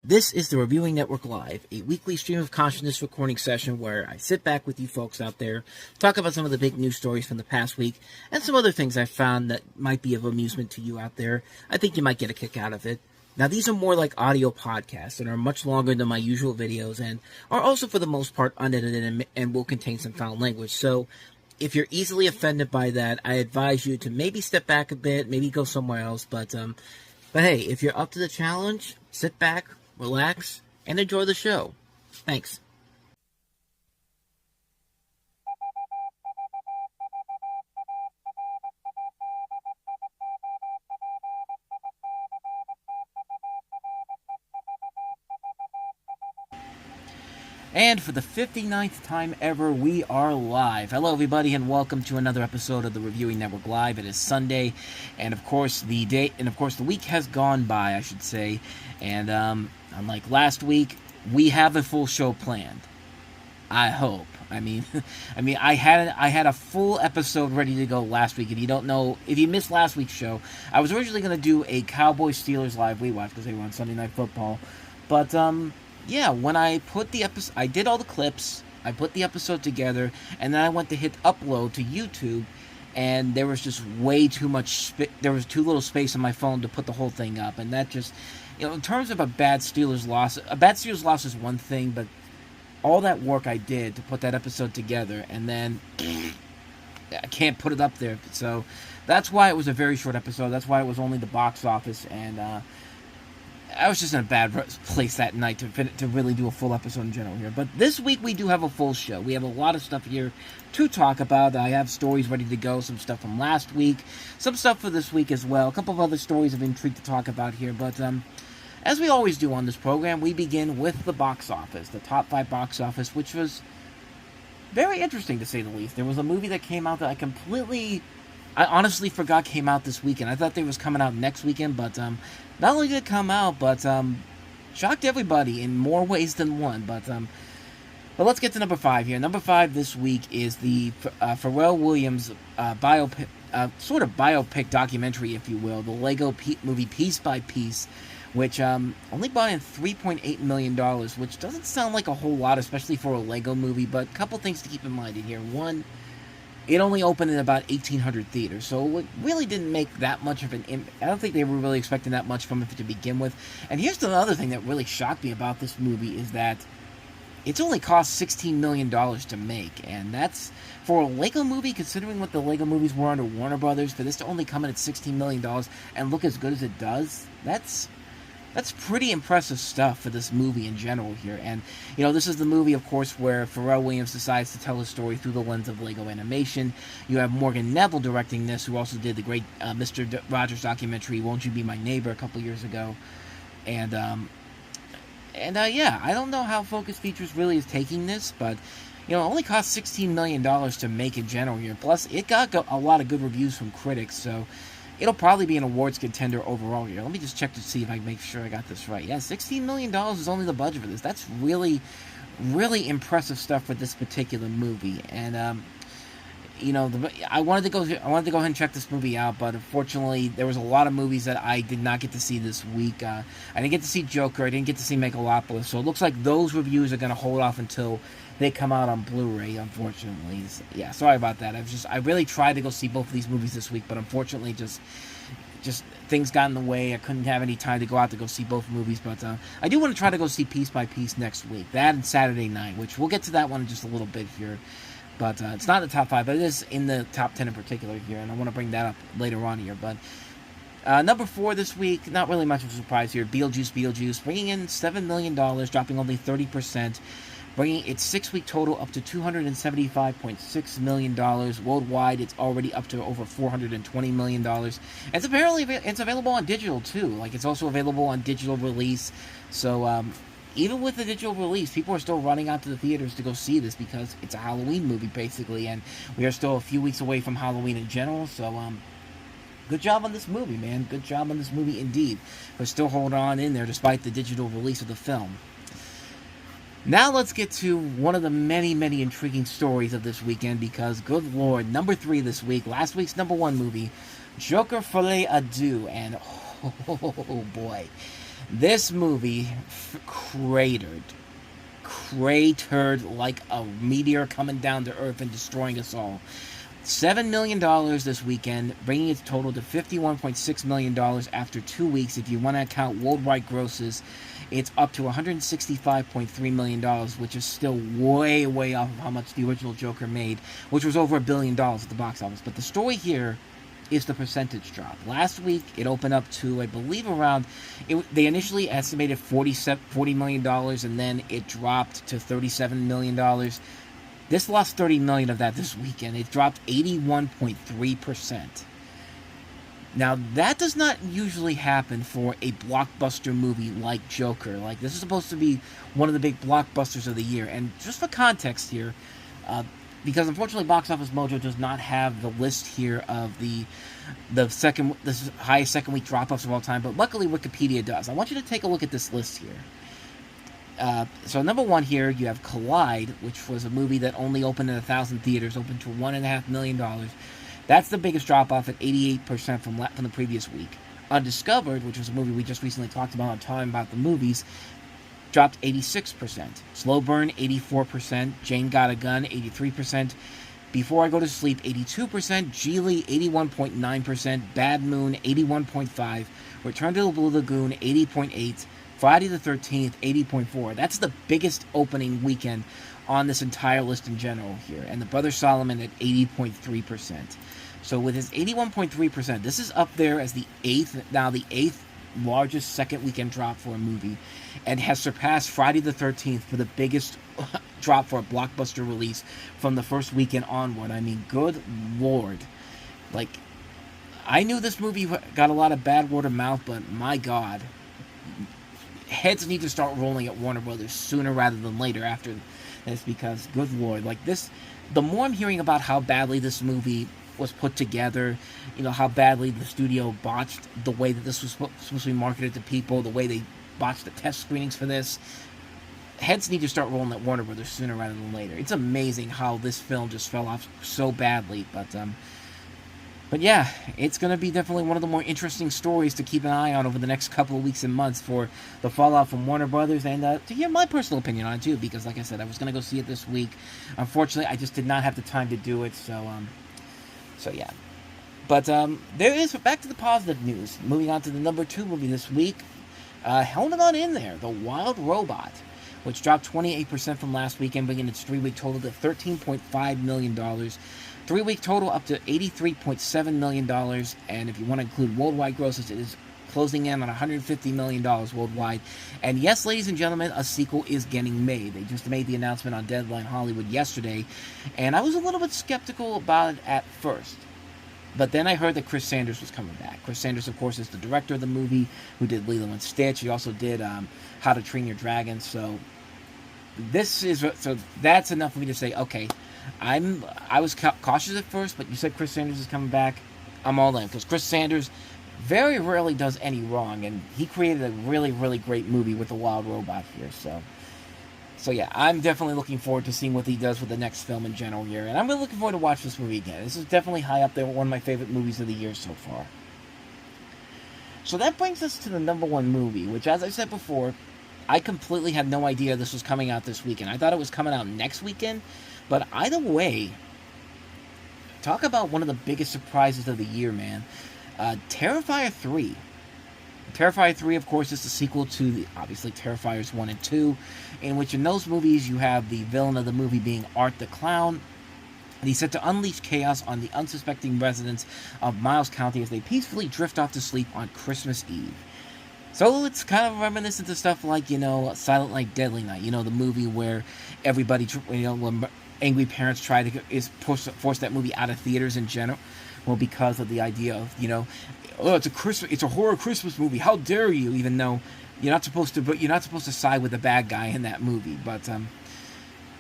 This is the Reviewing Network Live, a weekly stream of consciousness recording session where I sit back with you folks out there, talk about some of the big news stories from the past week, and some other things I found that might be of amusement to you out there. I think you might get a kick out of it. Now, these are more like audio podcasts and are much longer than my usual videos and are also, for the most part, unedited and will contain some foul language. So, if you're easily offended by that, I advise you to maybe step back a bit, maybe go somewhere else. But hey, if you're up to the challenge, sit back, relax, and enjoy the show. Thanks. And for the 59th time ever, we are live. Hello, everybody, and welcome to another episode of the Reviewing Network Live. It is Sunday, and of course, the week has gone by, I should say. And unlike last week, we have a full show planned. I hope. I mean, I had a full episode ready to go last week. If you missed last week's show, I was originally going to do a Cowboys Steelers live rewatch because they were on Sunday Night Football, but yeah, when I put the episode, I did all the clips, I put the episode together, and then I went to hit upload to YouTube, and there was just way too much, there was too little space on my phone to put the whole thing up, and that just, in terms of a bad Steelers loss is one thing, but all that work I did to put that episode together, and then I can't put it up there, so that's why it was a very short episode, that's why it was only the box office, and I was just in a bad place that night to really do a full episode in general here. But this week we do have a full show. We have a lot of stuff here to talk about. I have stories ready to go, some stuff from last week, some stuff for this week as well, a couple of other stories of intrigue to talk about here. But as we always do on this program, we begin with the box office, the top 5 box office, which was very interesting to say the least. There was a movie that came out that I honestly forgot came out this weekend. I thought they was coming out next weekend, but not only did it come out, but shocked everybody in more ways than one. But let's get to number 5 here. Number 5 this week is the Pharrell Williams biopic, sort of biopic documentary, if you will, the Lego movie Piece by Piece, which only brought in $3.8 million, which doesn't sound like a whole lot, especially for a Lego movie, but a couple things to keep in mind in here. One, it only opened in about 1,800 theaters, so it really didn't make that much of an impact. I don't think they were really expecting that much from it to begin with. And here's another thing that really shocked me about this movie is that it's only cost $16 million to make, and that's, for a Lego movie, considering what the Lego movies were under Warner Brothers, for this to only come in at $16 million and look as good as it does, that's pretty impressive stuff for this movie in general here. And, this is the movie, of course, where Pharrell Williams decides to tell his story through the lens of Lego animation. You have Morgan Neville directing this, who also did the great Mr. Rogers documentary, Won't You Be My Neighbor, a couple years ago. And yeah, I don't know how Focus Features really is taking this, but, it only cost $16 million to make in general here. Plus, it got a lot of good reviews from critics, so it'll probably be an awards contender overall here. Let me just check to see if I can make sure I got this right. Yeah, $16 million is only the budget for this. That's really, really impressive stuff for this particular movie. And, I wanted to go ahead and check this movie out, but unfortunately, there was a lot of movies that I did not get to see this week. I didn't get to see Joker. I didn't get to see Megalopolis. So it looks like those reviews are going to hold off until they come out on Blu-ray, unfortunately. Yeah, sorry about that. I really tried to go see both of these movies this week, but unfortunately, just things got in the way. I couldn't have any time to go out to go see both movies, but I do want to try to go see Piece by Piece next week. That and Saturday Night, which we'll get to that one in just a little bit here. But it's not in the top 5, but it is in the top 10 in particular here, and I want to bring that up later on here. But number 4 this week, not really much of a surprise here. Beetlejuice, bringing in $7 million, dropping only 30%, bringing its 6-week total up to $275.6 million. Worldwide, it's already up to over $420 million. It's available on digital, too. Like, it's also available on digital release. So, even with the digital release, people are still running out to the theaters to go see this because it's a Halloween movie, basically, and we are still a few weeks away from Halloween in general, so, good job on this movie, man. Good job on this movie, indeed. We're still holding on in there despite the digital release of the film. Now let's get to one of the many, many intriguing stories of this weekend because, good lord, number 3 this week, last week's number 1 movie, Joker Folie à Deux, and oh boy. This movie cratered like a meteor coming down to Earth and destroying us all. $7 million this weekend, bringing its total to $51.6 million after 2 weeks. If you want to count worldwide grosses, it's up to $165.3 million, which is still way, way off of how much the original Joker made, which was over $1 billion at the box office. But the story here is the percentage drop. Last week, it opened up to, I believe, they initially estimated $40 million, and then it dropped to $37 million. This lost $30 million of that this weekend. It dropped 81.3%. Now, that does not usually happen for a blockbuster movie like Joker. Like, this is supposed to be one of the big blockbusters of the year. And just for context here, because unfortunately Box Office Mojo does not have the list here of the highest second week drop-offs of all time, but luckily Wikipedia does. I want you to take a look at this list here. So number one here, you have Collide, which was a movie that only opened in 1,000 theaters, opened to $1.5 million. That's the biggest drop-off at 88% from the previous week. Undiscovered, which was a movie we just recently talked about on Time About the Movies, dropped 86%. Slow Burn, 84%. Jane Got a Gun, 83%. Before I Go to Sleep, 82%. Geely, 81.9%. Bad Moon, 81.5%. Return to the Blue Lagoon, 80.8%. Friday the 13th, 80.4%. That's the biggest opening weekend on this entire list in general here. And The Brother Solomon at 80.3%. So with his 81.3%, this is up there as the eighth largest second weekend drop for a movie, and has surpassed Friday the 13th for the biggest drop for a blockbuster release from the first weekend onward. I mean, good lord. Like, I knew this movie got a lot of bad word of mouth, but my god. Heads need to start rolling at Warner Brothers sooner rather than later after this, because, good lord, like this, the more I'm hearing about how badly this movie was put together, how badly the studio botched the way that this was supposed to be marketed to people, the way they botched the test screenings for this, heads need to start rolling at Warner Brothers sooner rather than later. It's amazing how this film just fell off so badly, but yeah, it's going to be definitely one of the more interesting stories to keep an eye on over the next couple of weeks and months for the fallout from Warner Brothers, and to hear my personal opinion on it too, because like I said, I was going to go see it this week. Unfortunately, I just did not have the time to do it, so yeah. But there is, back to the positive news. Moving on to the number 2 movie this week, holding on in there, The Wild Robot, which dropped 28% from last weekend, bringing its 3-week total to $13.5 million. 3-week total up to $83.7 million, and if you want to include worldwide grosses, it is closing in on $150 million worldwide. And yes, ladies and gentlemen, a sequel is getting made. They just made the announcement on Deadline Hollywood yesterday, and I was a little bit skeptical about it at first. But then I heard that Chris Sanders was coming back. Chris Sanders, of course, is the director of the movie, who did Lilo and Stitch. He also did How to Train Your Dragon. So that's enough for me to say, okay, I was cautious at first, but you said Chris Sanders is coming back. I'm all in, because Chris Sanders very rarely does any wrong, and he created a really, really great movie with The Wild Robot here. So yeah, I'm definitely looking forward to seeing what he does with the next film in general here, and I'm really looking forward to watch this movie again. This is definitely high up there with one of my favorite movies of the year so far. So that brings us to the number 1 movie, which, as I said before, I completely had no idea this was coming out this weekend. I thought it was coming out next weekend, but either way, talk about one of the biggest surprises of the year, man. Terrifier 3. Terrifier 3, of course, is the sequel to, obviously, Terrifiers 1 and 2, in which in those movies you have the villain of the movie being Art the Clown, and he's set to unleash chaos on the unsuspecting residents of Miles County as they peacefully drift off to sleep on Christmas Eve. So it's kind of reminiscent to stuff like, Silent Night, Deadly Night, the movie where everybody, when angry parents try to force that movie out of theaters in general, well, because of the idea of, it's a horror Christmas movie. How dare you? Even though you're not supposed to side with the bad guy in that movie.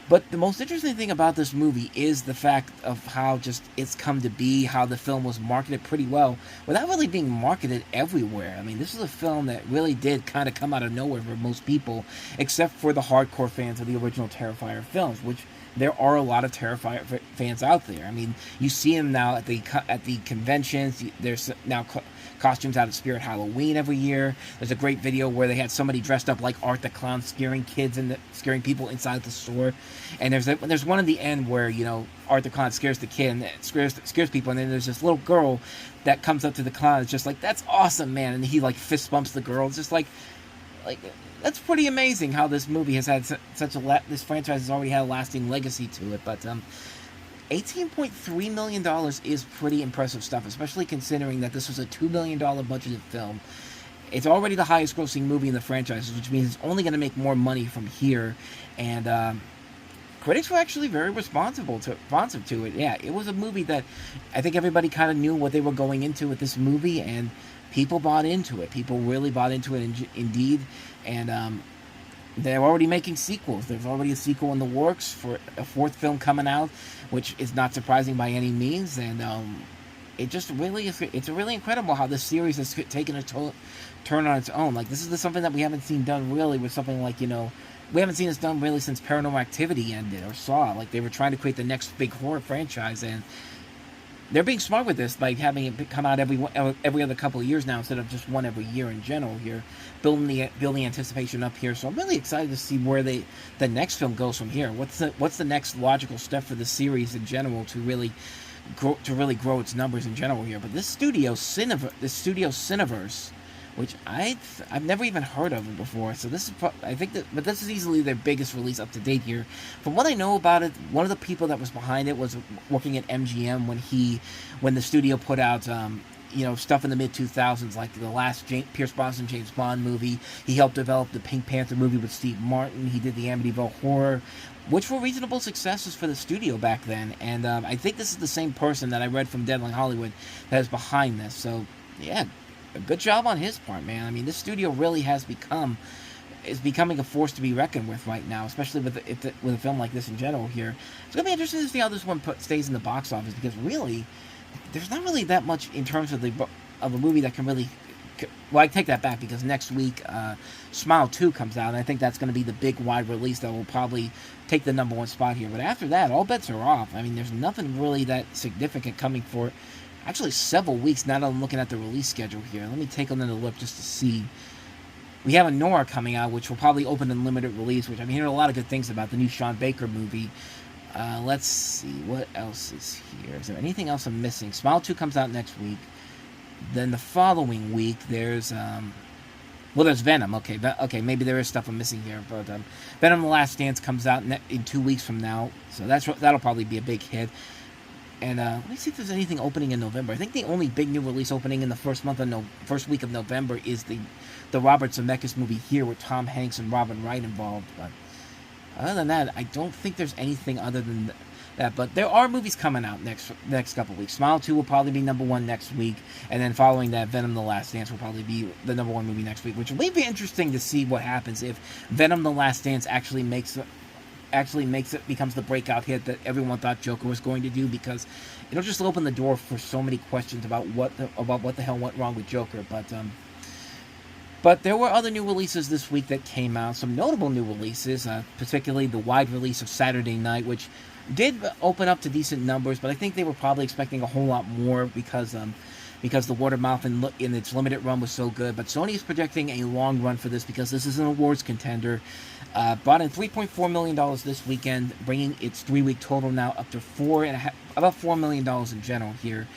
But the most interesting thing about this movie is the fact of how just it's come to be, how the film was marketed pretty well without really being marketed everywhere. I mean, this is a film that really did kind of come out of nowhere for most people, except for the hardcore fans of the original Terrifier films, which there are a lot of Terrifier fans out there. I mean, you see them now at the conventions. There's now costumes out at Spirit Halloween every year. There's a great video where they had somebody dressed up like Art the Clown scaring scaring people inside the store. And there's one in the end where, you know, Art the Clown scares the kid and scares people, and then there's this little girl that comes up to the clown. It's just like, that's awesome, man. And he like fist bumps the girl. It's just like that's pretty amazing how this movie has had this franchise has already had a lasting legacy to it. But $18.3 million is pretty impressive stuff, especially considering that this was a $2 million budgeted film. It's already the highest grossing movie in the franchise, which means it's only going to make more money from here. And critics were actually very responsive to it. Yeah, it was a movie that I think everybody kind of knew what they were going into with this movie, and people bought into it. People really bought into it indeed. And they're already making sequels. There's already a sequel in the works for a fourth film coming out, which is not surprising by any means. And it's really incredible how this series has taken a turn on its own. Like, this is something that we haven't seen done really with something like, you know, we haven't seen this done really since Paranormal Activity ended, or Saw. Like, they were trying to create the next big horror franchise, and they're being smart with this by having it come out every other couple of years now instead of just one every year in general here, building anticipation up here. So I'm really excited to see where the next film goes from here. What's the next logical step for the series in general to really grow its numbers in general here. But this studio Cineverse, which I've never even heard of it before. So this is easily their biggest release up to date here. From what I know about it, one of the people that was behind it was working at MGM when the studio put out stuff in the mid-2000s, like the last Pierce Brosnan James Bond movie. He helped develop the Pink Panther movie with Steve Martin. He did the Amityville Horror, which were reasonable successes for the studio back then. And I think this is the same person that I read from Deadline Hollywood that is behind this. So yeah, a good job on his part, man. I mean, this studio really is becoming a force to be reckoned with right now, especially with a film like this in general here. It's going to be interesting to see how this one stays in the box office, because really, there's not really that much in terms of a movie that can really... Well, I take that back, because next week, Smile 2 comes out, and I think that's going to be the big wide release that will probably take the #1 spot here. But after that, all bets are off. I mean, there's nothing really that significant coming for actually several weeks now that I'm looking at the release schedule here. Let me take another look just to see. We have a Nora coming out, which will probably open in limited release, which I'm hearing a lot of good things about, the new Sean Baker movie. Let's see, what else is here? Is there anything else I'm missing? Smile 2 comes out next week. Then the following week, there's Venom. Okay, maybe there is stuff I'm missing here. But Venom: The Last Dance comes out in 2 weeks from now, so that'll probably be a big hit. And let me see if there's anything opening in November. I think the only big new release opening in the first week of November is the Robert Zemeckis movie here with Tom Hanks and Robin Wright involved. But other than that, I don't think there's anything other than that. But there are movies coming out next couple weeks. Smile 2 will probably be #1 next week, and then following that, Venom: The Last Dance will probably be the #1 movie next week, which will be interesting to see what happens if Venom: The Last Dance actually becomes the breakout hit that everyone thought Joker was going to do, because it'll just open the door for so many questions about what the hell went wrong with Joker. But there were other new releases this week that came out, some notable new releases, particularly the wide release of Saturday Night, which did open up to decent numbers, but I think they were probably expecting a whole lot more because the word of mouth in its limited run was so good. But Sony is projecting a long run for this, because this is an awards contender. Brought in $3.4 million this weekend, bringing its 3-week total now up to about $4 million in general here.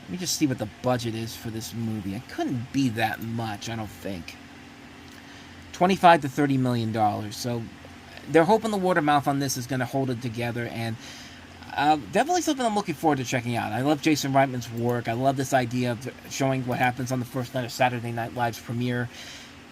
Let me just see what the budget is for this movie. It couldn't be that much, I don't think. $25 to $30 million. So they're hoping the word of mouth on this is going to hold it together, and definitely something I'm looking forward to checking out. I love Jason Reitman's work. I love this idea of showing what happens on the first night of Saturday Night Live's premiere.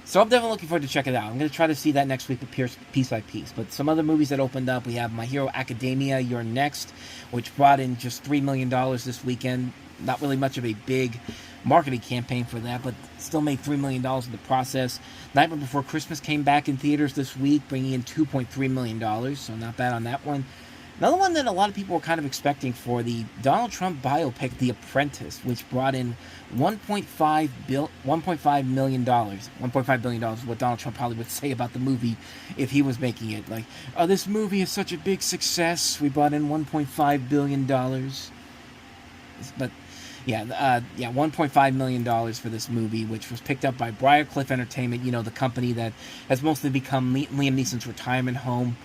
So I'm definitely looking forward to check it out. I'm going to try to see that next week with Piece by Piece. But some other movies that opened up, we have My Hero Academia, You're Next, which brought in just $3 million this weekend. Not really much of a big marketing campaign for that, but still made $3 million in the process. Nightmare Before Christmas came back in theaters this week, bringing in $2.3 million, so not bad on that one. Another one that a lot of people were kind of expecting for the Donald Trump biopic, The Apprentice, which brought in $1.5 million. $1.5 billion is what Donald Trump probably would say about the movie if he was making it. Like, oh, this movie is such a big success. We brought in $1.5 billion. But, $1.5 million for this movie, which was picked up by Briarcliff Entertainment, the company that has mostly become Liam Neeson's retirement home.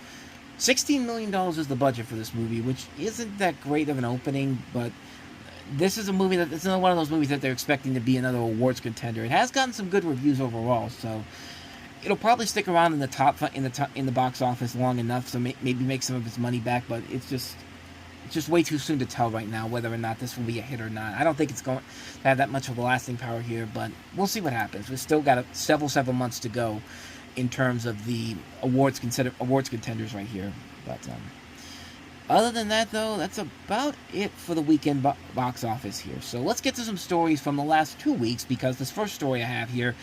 $16 million is the budget for this movie, which isn't that great of an opening, but this is a movie it's another one of those movies that they're expecting to be another awards contender. It has gotten some good reviews overall, so it'll probably stick around in the box office long enough, so maybe make some of its money back. But it's just way too soon to tell right now whether or not this will be a hit or not. I don't think it's going to have that much of a lasting power here, but we'll see what happens. We've still got several months to go in terms of the awards contenders right here. But other than that, though, that's about it for the weekend box office here. So let's get to some stories from the last 2 weeks, because this first story I have here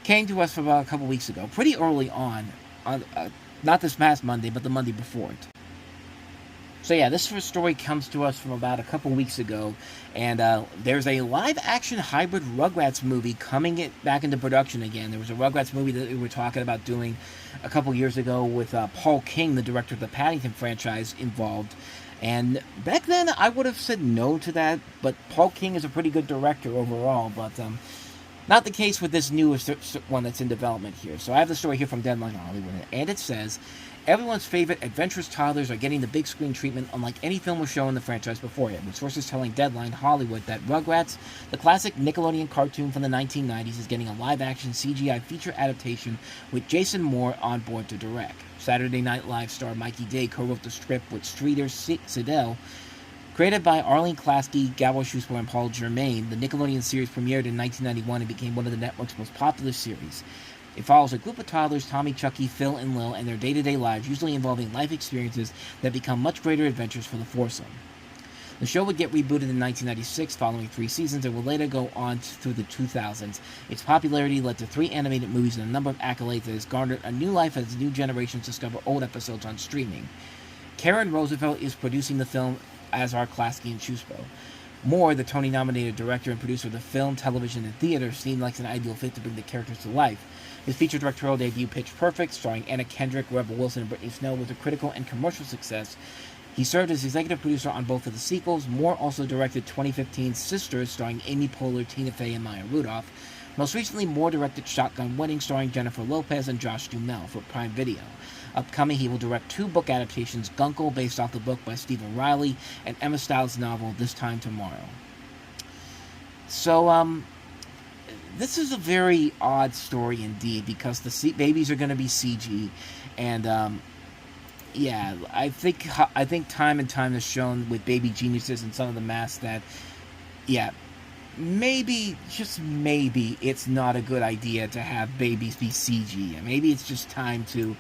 came to us from about a couple weeks ago, pretty early on not this past Monday, but the Monday before it. So yeah, this first story comes to us from about a couple weeks ago, and there's a live-action hybrid Rugrats movie coming back into production again. There was a Rugrats movie that we were talking about doing a couple years ago with Paul King, the director of the Paddington franchise, involved. And back then, I would have said no to that, but Paul King is a pretty good director overall, but not the case with this newest one that's in development here. So I have the story here from Deadline Hollywood, and it says, everyone's favorite adventurous toddlers are getting the big screen treatment unlike any film or show in the franchise before it, with sources telling Deadline Hollywood that Rugrats, the classic Nickelodeon cartoon from the 1990s, is getting a live-action CGI feature adaptation with Jason Moore on board to direct. Saturday Night Live star Mikey Day co-wrote the script with Streeter Siddell. Created by Arlene Klasky, Gabor Schuster, and Paul Germain, the Nickelodeon series premiered in 1991 and became one of the network's most popular series. It follows a group of toddlers, Tommy, Chucky, Phil, and Lil, and their day-to-day lives, usually involving life experiences that become much greater adventures for the foursome. The show would get rebooted in 1996 following 3 seasons and would later go on through the 2000s. Its popularity led to 3 animated movies and a number of accolades that has garnered a new life as new generations discover old episodes on streaming. Karen Roosevelt is producing the film, as are Klasky and Schuster. Moore, the Tony-nominated director and producer of the film, television, and theater, seemed like an ideal fit to bring the characters to life. His feature directorial debut, Pitch Perfect, starring Anna Kendrick, Rebel Wilson, and Brittany Snow, was a critical and commercial success. He served as executive producer on both of the sequels. Moore also directed 2015's Sisters, starring Amy Poehler, Tina Fey, and Maya Rudolph. Most recently, Moore directed Shotgun Wedding, starring Jennifer Lopez and Josh Duhamel, for Prime Video. Upcoming, he will direct 2 book adaptations, Gunkel, based off the book by Stephen Riley, and Emma Stiles' novel, This Time Tomorrow. So, this is a very odd story indeed, because the babies are going to be CG, and, I think time and time has shown with Baby Geniuses and some of the masks that, maybe, just maybe, it's not a good idea to have babies be CG. And maybe it's just time to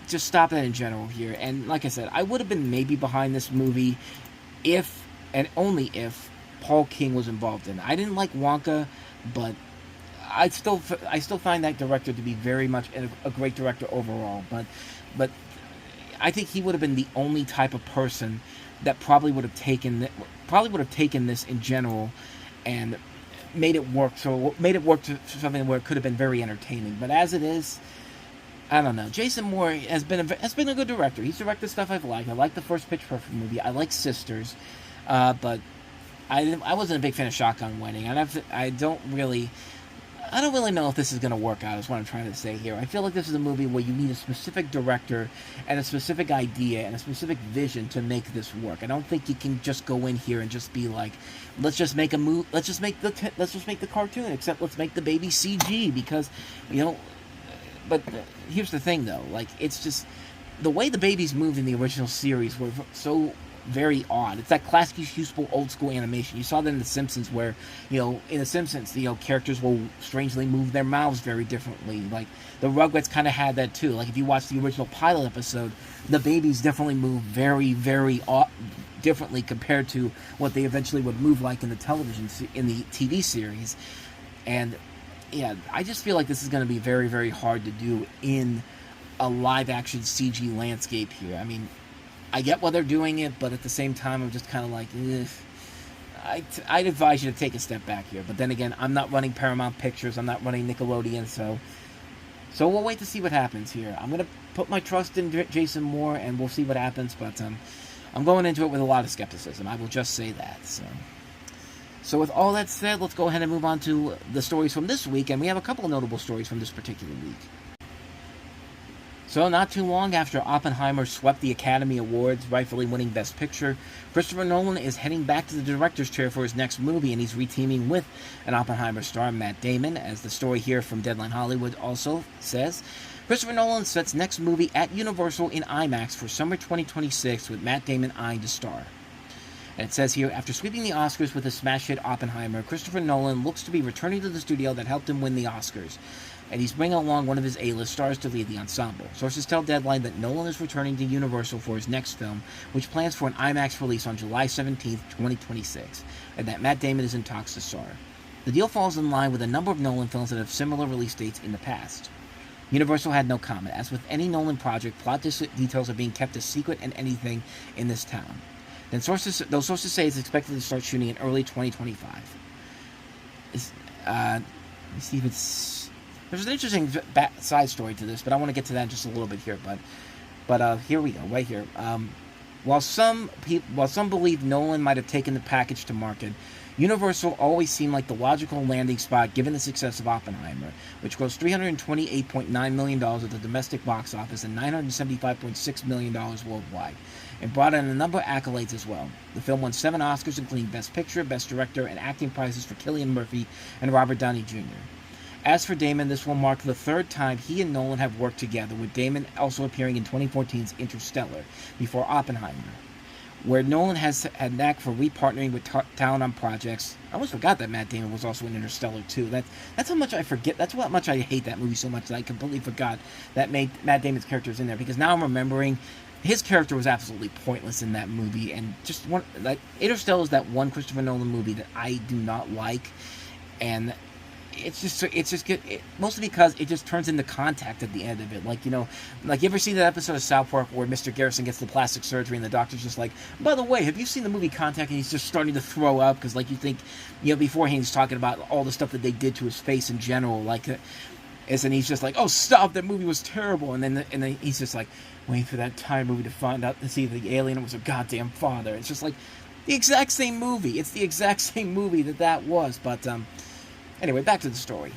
just stop that in general here. And like I said, I would have been maybe behind this movie if, and only if, Paul King was involved in it. I didn't like Wonka, but I still find that director to be very much a great director overall. But I think he would have been the only type of person that probably would have taken this in general and made it work. So made it work to something where it could have been very entertaining. But as it is, I don't know. Jason Moore has been a good director. He's directed stuff I've liked. I like the first Pitch Perfect movie. I like Sisters, but I wasn't a big fan of Shotgun Wedding. I don't really know if this is going to work out, is what I'm trying to say here. I feel like this is a movie where you need a specific director and a specific idea and a specific vision to make this work. I don't think you can just go in here and just be like, let's just make the cartoon, except let's make the baby CG, because, but here's the thing, though. Like, it's just, the way the babies moved in the original series were so very odd. It's that classic, useful, old-school animation. You saw that in The Simpsons, where, in The Simpsons, characters will strangely move their mouths very differently. Like, the Rugrats kind of had that, too. Like, if you watch the original pilot episode, the babies definitely move very, very differently compared to what they eventually would move like in the TV series. And, I just feel like this is going to be very, very hard to do in a live-action CG landscape here. I mean, I get why they're doing it, but at the same time, I'm just kind of like, I'd advise you to take a step back here. But then again, I'm not running Paramount Pictures, I'm not running Nickelodeon, so we'll wait to see what happens here. I'm going to put my trust in Jason Moore, and we'll see what happens, but I'm going into it with a lot of skepticism. I will just say that. So So with all that said, let's go ahead and move on to the stories from this week, and we have a couple of notable stories from this particular week. So not too long after Oppenheimer swept the Academy Awards, rightfully winning Best Picture, Christopher Nolan is heading back to the director's chair for his next movie, and he's reteaming with an Oppenheimer star, Matt Damon. As the story here from Deadline Hollywood also says, Christopher Nolan sets next movie at Universal in IMAX for summer 2026, with Matt Damon eyeing to star. And it says here, after sweeping the Oscars with his smash hit Oppenheimer, Christopher Nolan looks to be returning to the studio that helped him win the Oscars, and he's bringing along one of his A-list stars to lead the ensemble. Sources tell Deadline that Nolan is returning to Universal for his next film, which plans for an IMAX release on July 17, 2026, and that Matt Damon is in talks to star. The deal falls in line with a number of Nolan films that have similar release dates in the past. Universal had no comment. As with any Nolan project, plot details are being kept a secret and anything in this town. Those sources say it's expected to start shooting in early 2025. Let me see if it's... There's an interesting side story to this, but I want to get to that in just a little bit here. But here we go, right here. While some believe Nolan might have taken the package to market, Universal always seemed like the logical landing spot given the success of Oppenheimer, which grossed $328.9 million at the domestic box office and $975.6 million worldwide, and brought in a number of accolades as well. The film won 7 Oscars, including Best Picture, Best Director, and acting prizes for Cillian Murphy and Robert Downey Jr. As for Damon, this will mark the 3rd time he and Nolan have worked together, with Damon also appearing in 2014's Interstellar before Oppenheimer, where Nolan has had knack for repartnering with talent on projects. I almost forgot that Matt Damon was also in Interstellar too. That's how much I forget. That's how much I hate that movie so much that I completely forgot that Matt Damon's character was in there, because now I'm remembering his character was absolutely pointless in that movie. And just Interstellar is that one Christopher Nolan movie that I do not like, and it's just good, mostly because it just turns into Contact at the end of it. Like you ever see that episode of South Park where Mr. Garrison gets the plastic surgery and the doctor's just like, by the way, have you seen the movie Contact? And he's just starting to throw up because you think, beforehand he's talking about all the stuff that they did to his face in general, and he's just like, oh, stop, that movie was terrible. And then he's just like, waiting for that time movie to find out to see if the alien was a goddamn father. It's just like the exact same movie. It's the exact same movie that was. But anyway, back to the story.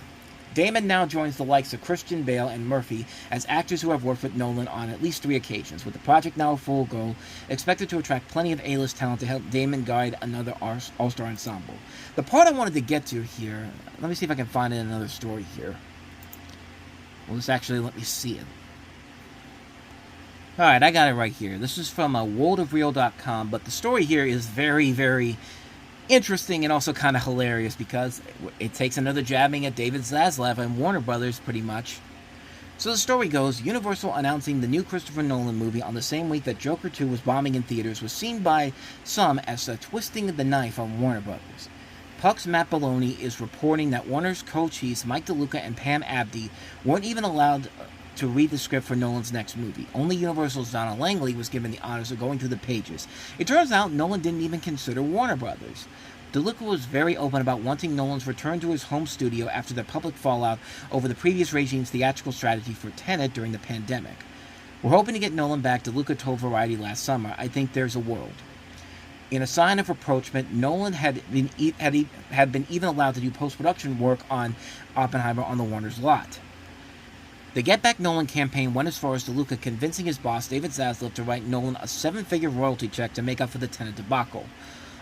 Damon now joins the likes of Christian Bale and Murphy as actors who have worked with Nolan on at least 3 occasions, with the project now full go, expected to attract plenty of A-list talent to help Damon guide another all-star ensemble. The part I wanted to get to here, let me see if I can find it in another story here. Well, this actually let me see it. Alright, I got it right here. This is from worldofreal.com, but the story here is very, very interesting and also kind of hilarious because it takes another jabbing at David Zaslav and Warner Brothers, pretty much. So the story goes, Universal announcing the new Christopher Nolan movie on the same week that Joker 2 was bombing in theaters was seen by some as a twisting of the knife on Warner Brothers. Puck's Matt Belloni is reporting that Warner's co-chiefs Mike DeLuca and Pam Abdi weren't even allowed to read the script for Nolan's next movie. Only Universal's Donna Langley was given the honors of going through the pages. It turns out Nolan didn't even consider Warner Brothers. DeLuca was very open about wanting Nolan's return to his home studio after the public fallout over the previous regime's theatrical strategy for Tenet during the pandemic. We're hoping to get Nolan back, DeLuca told Variety last summer. I think there's a world. In a sign of rapprochement, Nolan had been even allowed to do post-production work on Oppenheimer on the Warner's lot. The Get Back Nolan campaign went as far as DeLuca convincing his boss, David Zaslav, to write Nolan a 7-figure royalty check to make up for the Tenet debacle.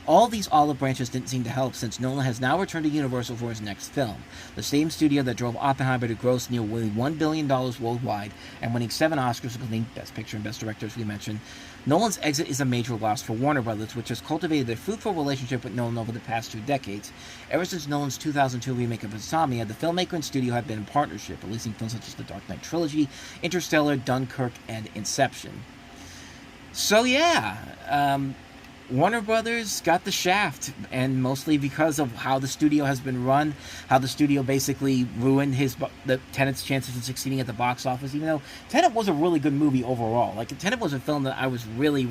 All these olive branches didn't seem to help, since Nolan has now returned to Universal for his next film, the same studio that drove Oppenheimer to gross nearly $1 billion worldwide and winning 7 Oscars, including Best Picture and Best Director, as we mentioned. Nolan's exit is a major loss for Warner Brothers, which has cultivated a fruitful relationship with Nolan over the past 2 decades. Ever since Nolan's 2002 remake of Insomnia, the filmmaker and studio have been in partnership, releasing films such as The Dark Knight Trilogy, Interstellar, Dunkirk, and Inception. So yeah, Warner Brothers got the shaft, and mostly because of how the studio has been run, how the studio basically ruined the Tenet's chances of succeeding at the box office, even though Tenet was a really good movie overall. Tenet was a film that I was really,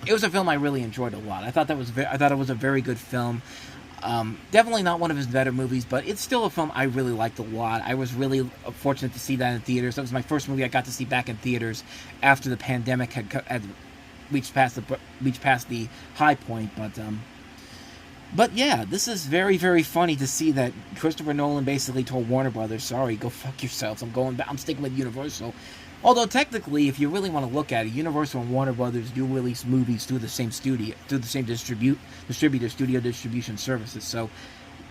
it was a film I really enjoyed a lot. I thought it was a very good film. Definitely not one of his better movies, but it's still a film I really liked a lot. I was really fortunate to see that in theaters. That was my first movie I got to see back in theaters after the pandemic had reached past the high point. But But yeah, this is very, very funny to see that Christopher Nolan basically told Warner Brothers, "Sorry, go fuck yourselves. I'm going back. I'm sticking with Universal." Although technically, if you really want to look at it, Universal and Warner Brothers do release movies through the same studio, through the same distributor, studio distribution services. So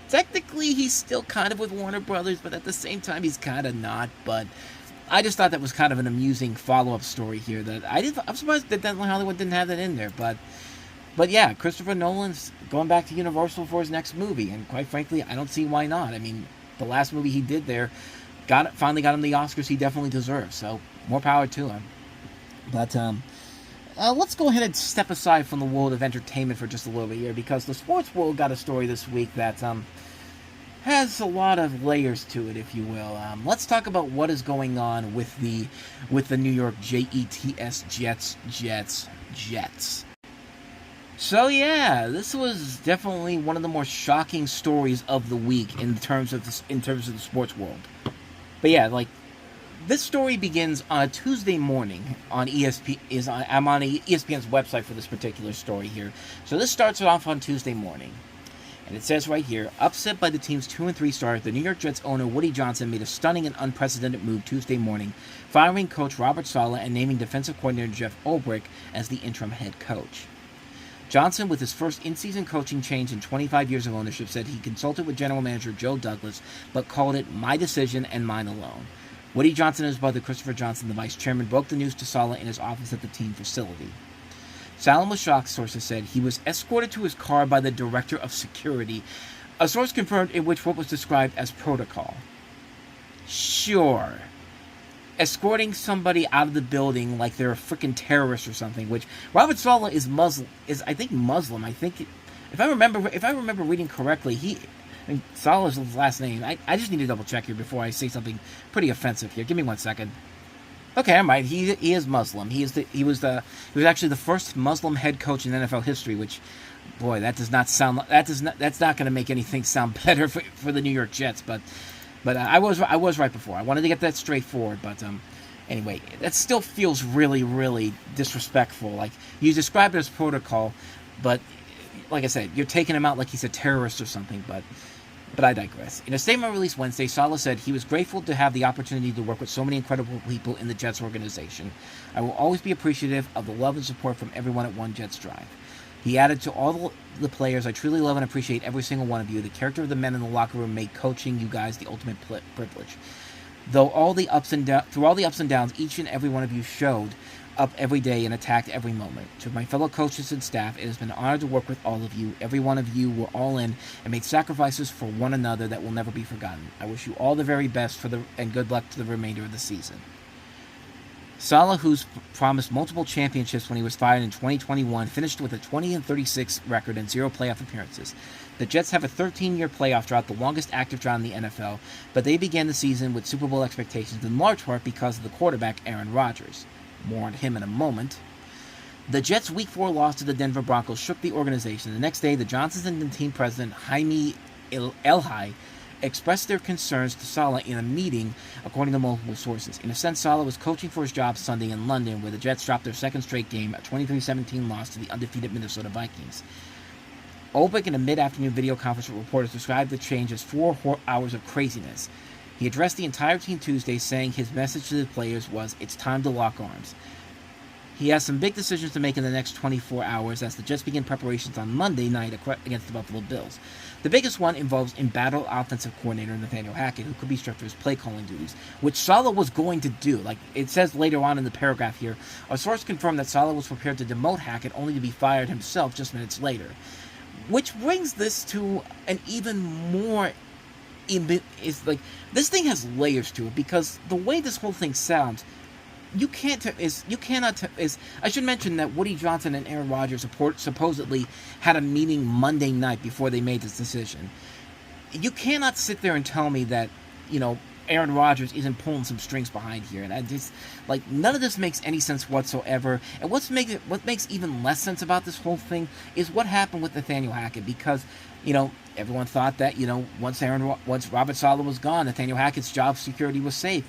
technically, he's still kind of with Warner Brothers, but at the same time, he's kind of not. But I just thought that was kind of an amusing follow-up story here. I'm surprised that Deadline Hollywood didn't have that in there, But yeah, Christopher Nolan's going back to Universal for his next movie, and quite frankly, I don't see why not. I mean, the last movie he did there finally got him the Oscars he definitely deserves, so more power to him. But let's go ahead and step aside from the world of entertainment for just a little bit here, because the sports world got a story this week that has a lot of layers to it, if you will. Let's talk about what is going on with the New York Jets. So yeah, this was definitely one of the more shocking stories of the week in terms of the sports world. But yeah, like this story begins on a Tuesday morning on ESPN. I'm on ESPN's website for this particular story here. So this starts off on Tuesday morning, and it says right here: upset by the team's 2-3 start, the New York Jets owner Woody Johnson made a stunning and unprecedented move Tuesday morning, firing coach Robert Saleh and naming defensive coordinator Jeff Ulbrich as the interim head coach. Johnson, with his first in-season coaching change in 25 years of ownership, said he consulted with general manager Joe Douglas, but called it my decision and mine alone. Woody Johnson and his brother Christopher Johnson, the vice chairman, broke the news to Saleh in his office at the team facility. Saleh was shocked, sources said. He was escorted to his car by the director of security, a source confirmed in which what was described as protocol. Sure. Escorting somebody out of the building like they're a freaking terrorist or something, which Robert Saleh is Muslim. I think if I remember reading correctly, Saleh is his last name. I just need to double check here before I say something pretty offensive here. Give me 1 second. Okay, I'm right. He is Muslim. He was actually the first Muslim head coach in NFL history, which, boy, that's not going to make anything sound better for the New York Jets, but I was right before. I wanted to get that straightforward, but anyway, that still feels really, really disrespectful. Like, you describe it as protocol, but like I said, you're taking him out like he's a terrorist or something, but I digress. In a statement released Wednesday, Saleh said he was grateful to have the opportunity to work with so many incredible people in the Jets organization. I will always be appreciative of the love and support from everyone at One Jets Drive. He added, to all the players, I truly love and appreciate every single one of you. The character of the men in the locker room made coaching you guys the ultimate privilege. Through all the ups and downs, each and every one of you showed up every day and attacked every moment. To my fellow coaches and staff, it has been an honor to work with all of you. Every one of you were all in and made sacrifices for one another that will never be forgotten. I wish you all the very best and good luck to the remainder of the season. Saleh, who's promised multiple championships when he was fired in 2021, finished with a 20-36 record and 0 playoff appearances. The Jets have a 13-year playoff drought, the longest active drought in the NFL, but they began the season with Super Bowl expectations in large part because of the quarterback, Aaron Rodgers. More on him in a moment. The Jets' Week 4 loss to the Denver Broncos shook the organization. The next day, the Johnsons and the team president, Jaime Elhai, expressed their concerns to Saleh in a meeting, according to multiple sources. In a sense, Saleh was coaching for his job Sunday in London, where the Jets dropped their second straight game, a 23-17 loss to the undefeated Minnesota Vikings. Ulbrich, in a mid-afternoon video conference with reporters, described the change as 4 hours of craziness. He addressed the entire team Tuesday, saying his message to the players was, "It's time to lock arms." He has some big decisions to make in the next 24 hours as the Jets begin preparations on Monday night against the Buffalo Bills. The biggest one involves embattled offensive coordinator Nathaniel Hackett, who could be stripped of his play-calling duties, which Saleh was going to do. Like it says later on in the paragraph here, a source confirmed that Saleh was prepared to demote Hackett only to be fired himself just minutes later. Which brings this to an even more... this thing has layers to it, because the way this whole thing sounds... I should mention that Woody Johnson and Aaron Rodgers supposedly had a meeting Monday night before they made this decision. You cannot sit there and tell me that, Aaron Rodgers isn't pulling some strings behind here. And I just, none of this makes any sense whatsoever. And what makes even less sense about this whole thing is what happened with Nathaniel Hackett, because, everyone thought that, once Robert Saleh was gone, Nathaniel Hackett's job security was safe.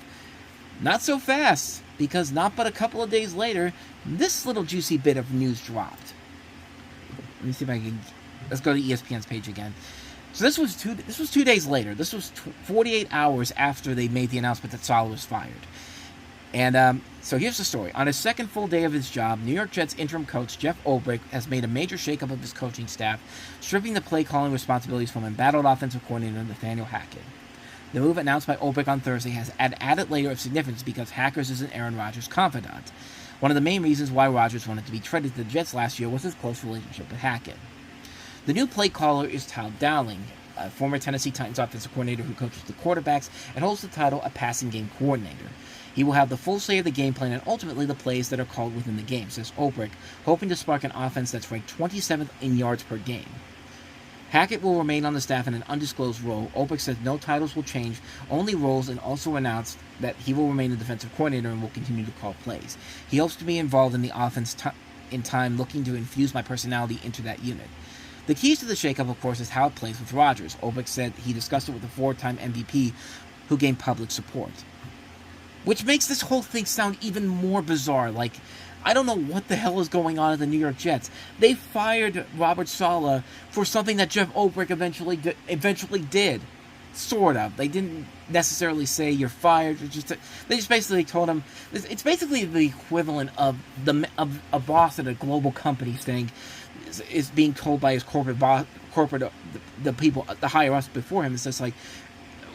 Not so fast, because not but a couple of days later, this little juicy bit of news dropped. Let me see if I can Let's go to ESPN's page again. So this was 2 days later. This was 48 hours after they made the announcement that Saleh was fired. And so here's the story. On his second full day of his job, New York Jets interim coach Jeff Ulbrich has made a major shakeup of his coaching staff, stripping the play-calling responsibilities from embattled offensive coordinator Nathaniel Hackett. The move announced by Ulbrich on Thursday has an added layer of significance because Hackett isn't Aaron Rodgers' confidant. One of the main reasons why Rodgers wanted to be traded to the Jets last year was his close relationship with Hackett. The new play caller is Todd Dowling, a former Tennessee Titans offensive coordinator who coaches the quarterbacks and holds the title of passing game coordinator. He will have the full say of the game plan and ultimately the plays that are called within the game, says Ulbrich, hoping to spark an offense that's ranked 27th in yards per game. Hackett will remain on the staff in an undisclosed role. Ulbrich says no titles will change, only roles, and also announced that he will remain the defensive coordinator and will continue to call plays. He hopes to be involved in the offense in time, looking to infuse my personality into that unit. The keys to the shakeup, of course, is how it plays with Rodgers. Ulbrich said he discussed it with the four-time MVP who gained public support. Which makes this whole thing sound even more bizarre. Like, I don't know what the hell is going on at the New York Jets. They fired Robert Saleh for something that Jeff Ulbrich eventually did. Sort of. They didn't necessarily say you're fired. They just basically told him. It's basically the equivalent of a boss at a global company saying is being told by his corporate the people, the higher ups before him. It's just like,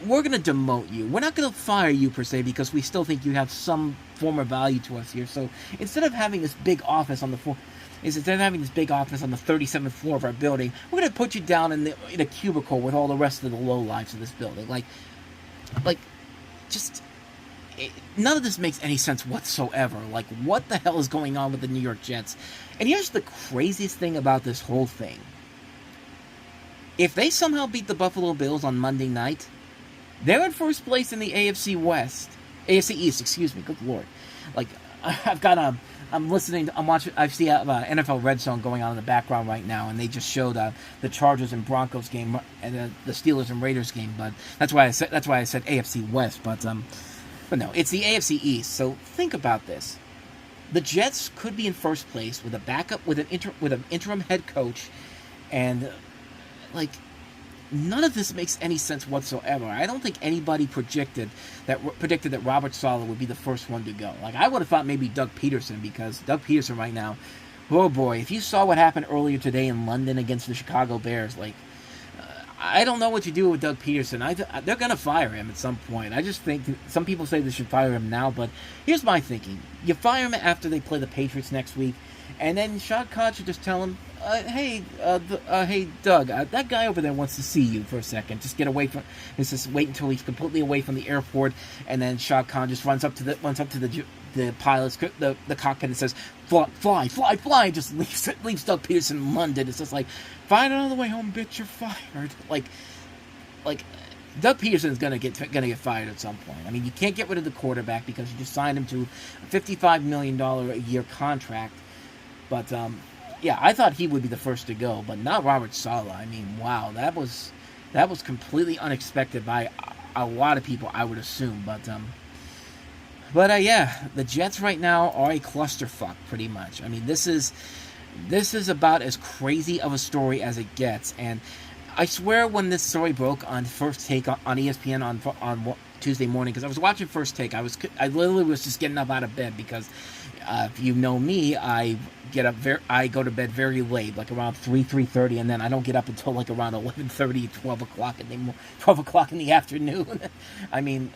we're going to demote you. We're not going to fire you, per se, because we still think you have some form of value to us here. So instead of having this big office on the 37th floor of our building, we're going to put you down in a cubicle with all the rest of the lowlifes of this building. None of this makes any sense whatsoever. Like, what the hell is going on with the New York Jets? And here's the craziest thing about this whole thing. If they somehow beat the Buffalo Bills on Monday night, they're in first place in the AFC East, excuse me, good lord. Like, I'm watching, I see NFL Red Zone going on in the background right now, and they just showed the Chargers and Broncos game, and the Steelers and Raiders game, but that's why I said AFC West, but no, it's the AFC East, so think about this. The Jets could be in first place with a backup, with an interim head coach, and, none of this makes any sense whatsoever. I don't think anybody predicted that Robert Saleh would be the first one to go. Like, I would have thought maybe Doug Peterson, because Doug Peterson right now, oh boy, if you saw what happened earlier today in London against the Chicago Bears, I don't know what you do with Doug Peterson. They're going to fire him at some point. I just think some people say they should fire him now, but here's my thinking. You fire him after they play the Patriots next week, and then Shad Khan should just tell him, hey, Doug, that guy over there wants to see you for a second. Just get away from. Just wait until he's completely away from the airport, and then Shad Khan just runs up to the pilot's the cockpit and says, fly, and just leaves Doug Peterson in London. It's just like, find another way home, bitch. You're fired. Like Doug Peterson's gonna get fired at some point. I mean, you can't get rid of the quarterback because you just signed him to a $55 million a year contract, but yeah, I thought he would be the first to go, but not Robert Saleh. I mean, wow, that was completely unexpected by a lot of people, I would assume. But yeah, the Jets right now are a clusterfuck, pretty much. I mean, this is about as crazy of a story as it gets. And I swear, when this story broke on First Take on ESPN on Tuesday morning, because I was watching First Take, I literally was just getting up out of bed because, if you know me, I go to bed very late, like around 3:30, and then I don't get up until like around 11:30, 12 o'clock in the afternoon. I mean,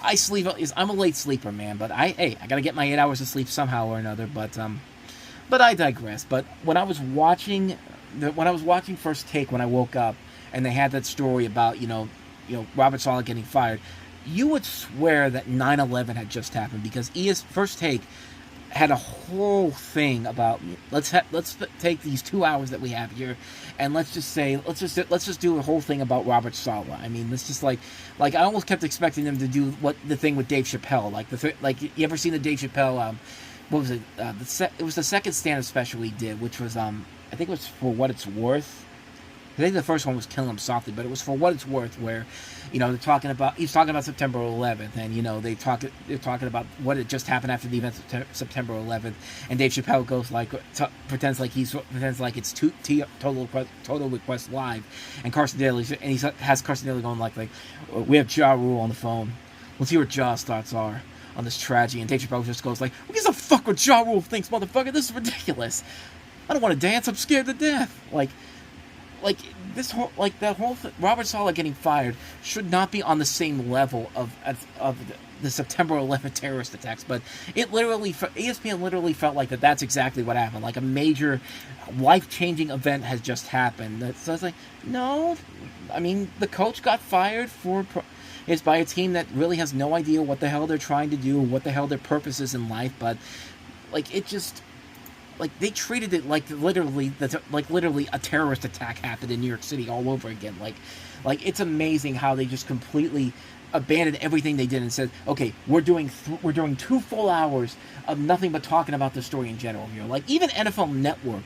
I sleep. I'm a late sleeper, man. But I gotta get my 8 hours of sleep somehow or another. But I digress. But when I was watching First Take when I woke up, and they had that story about Robert Saleh getting fired, you would swear that 9/11 had just happened, because First Take had a whole thing about let's take these 2 hours that we have here, and let's just do a whole thing about Robert Saleh. I mean, it's just like I almost kept expecting them to do the thing with Dave Chappelle, you ever seen the Dave Chappelle? What was it? It was the second stand-up special he did, which was I think it was For What It's Worth. I think the first one was Killing Him Softly, but it was For What It's Worth, where, he's talking about September 11th, and they're talking about what had just happened after the events of September 11th, and Dave Chappelle goes pretends like it's Total Request Live, and he has Carson Daly going like we have Ja Rule on the phone. Let's hear what Ja's thoughts are on this tragedy, and Dave Chappelle just goes like, "Who gives a fuck what Ja Rule thinks, motherfucker? This is ridiculous. I don't want to dance. I'm scared to death." Robert Saleh getting fired should not be on the same level of the September 11th terrorist attacks, but ESPN literally felt like that's exactly what happened. Like a major life-changing event has just happened. So it's like, no, I mean, the coach got fired it's by a team that really has no idea what the hell they're trying to do, what the hell their purpose is in life, but they treated it like literally a terrorist attack happened in New York City all over again. It's amazing how they just completely abandoned everything they did and said, "Okay, we're doing 2 full hours of nothing but talking about the story in general here." Like even NFL Network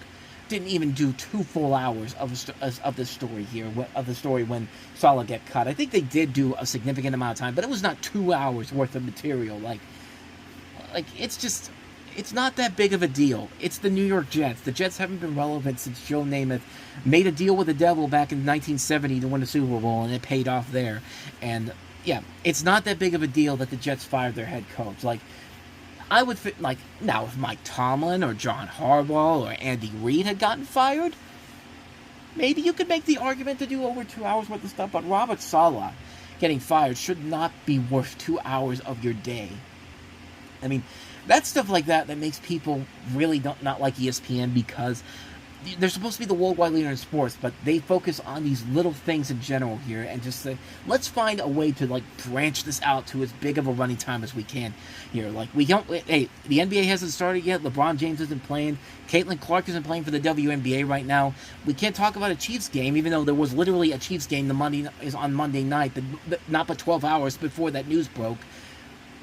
didn't even do 2 full hours of the story here, of the story when Saleh get cut. I think they did do a significant amount of time, but it was not 2 hours worth of material. It's not that big of a deal. It's the New York Jets. The Jets haven't been relevant since Joe Namath made a deal with the devil back in 1970 to win the Super Bowl, and it paid off there. And, yeah, it's not that big of a deal that the Jets fired their head coach. I would fit, now if Mike Tomlin or John Harbaugh or Andy Reid had gotten fired, maybe you could make the argument to do over 2 hours worth of stuff, but Robert Saleh getting fired should not be worth 2 hours of your day. I mean, that's stuff like that makes people really not like ESPN, because they're supposed to be the worldwide leader in sports, but they focus on these little things in general here and just say, let's find a way to branch this out to as big of a running time as we can here. The NBA hasn't started yet. LeBron James isn't playing. Caitlin Clark isn't playing for the WNBA right now. We can't talk about a Chiefs game, even though there was literally a Chiefs game on Monday night, not but 12 hours before that news broke.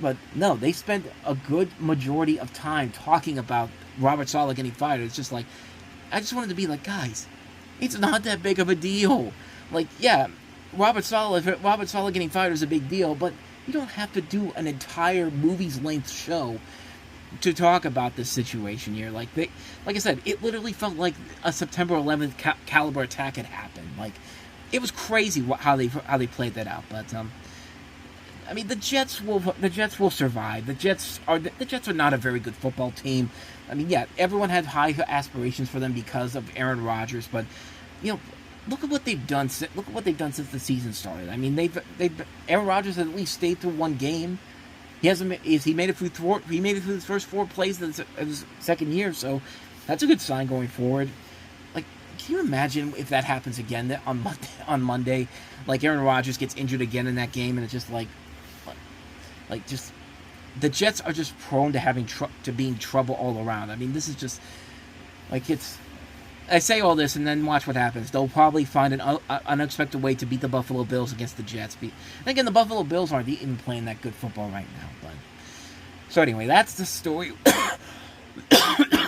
But no, they spent a good majority of time talking about Robert Saleh getting fired. It's just I just wanted to be like, guys, it's not that big of a deal. Robert Saleh getting fired is a big deal, but you don't have to do an entire movie's length show to talk about this situation here. Like I said, it literally felt like a September 11th caliber attack had happened. It was crazy how they played that out. But I mean, the Jets will survive. The Jets are not a very good football team. I mean, yeah, everyone had high aspirations for them because of Aaron Rodgers, but look at what they've done. Look at what they've done since the season started. I mean, Aaron Rodgers has at least stayed through one game. He made it through his first 4 plays of his second year, so that's a good sign going forward. Can you imagine if that happens again on Monday? Aaron Rodgers gets injured again in that game, and it's just the Jets are just prone to being trouble all around. I mean, this is just I say all this and then watch what happens. They'll probably find an unexpected way to beat the Buffalo Bills against the Jets. Again, the Buffalo Bills aren't even playing that good football right now. So anyway, that's the story.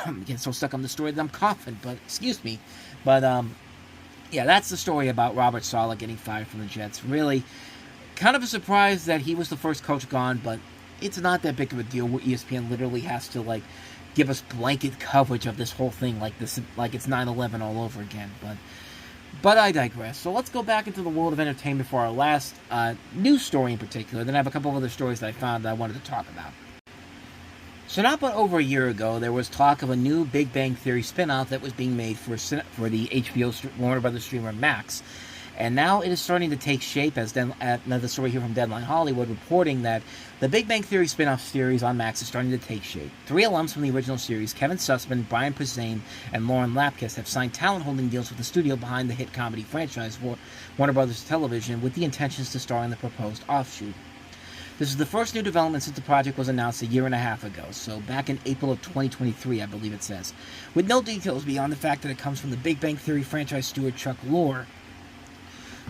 I'm getting so stuck on the story that I'm coughing, but excuse me. But yeah, that's the story about Robert Saleh getting fired from the Jets. Really, kind of a surprise that he was the first coach gone, but it's not that big of a deal where ESPN literally has to give us blanket coverage of this whole thing like it's 9/11 all over again. But I digress. So let's go back into the world of entertainment for our last news story in particular. Then I have a couple of other stories that I found that I wanted to talk about. So not but over a year ago, there was talk of a new Big Bang Theory spinoff that was being made for the HBO Warner Brothers streamer Max. And now it is starting to take shape, as another story here from Deadline Hollywood reporting that the Big Bang Theory spin-off series on Max is starting to take shape. 3 alums from the original series, Kevin Sussman, Brian Posehn, and Lauren Lapkus, have signed talent-holding deals with the studio behind the hit comedy franchise Warner Brothers Television, with the intentions to star in the proposed offshoot. This is the first new development since the project was announced a year and a half ago, so back in April of 2023, I believe it says, with no details beyond the fact that it comes from the Big Bang Theory franchise steward Chuck Lorre,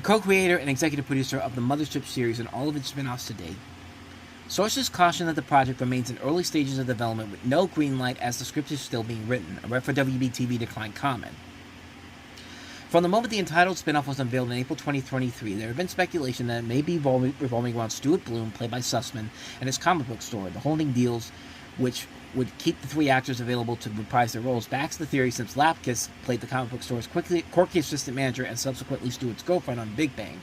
co-creator and executive producer of the Mothership series and all of its spin-offs to date. Sources caution that the project remains in early stages of development with no green light, as the script is still being written, a rep for WB-TV declined comment. From the moment the entitled spinoff was unveiled in April 2023, there had been speculation that it may be revolving around Stuart Bloom, played by Sussman, and his comic book store. The holding deals, which would keep the three actors available to reprise their roles, backs the theory since Lapkus played the comic book store's quirky assistant manager and subsequently Stuart's girlfriend on Big Bang.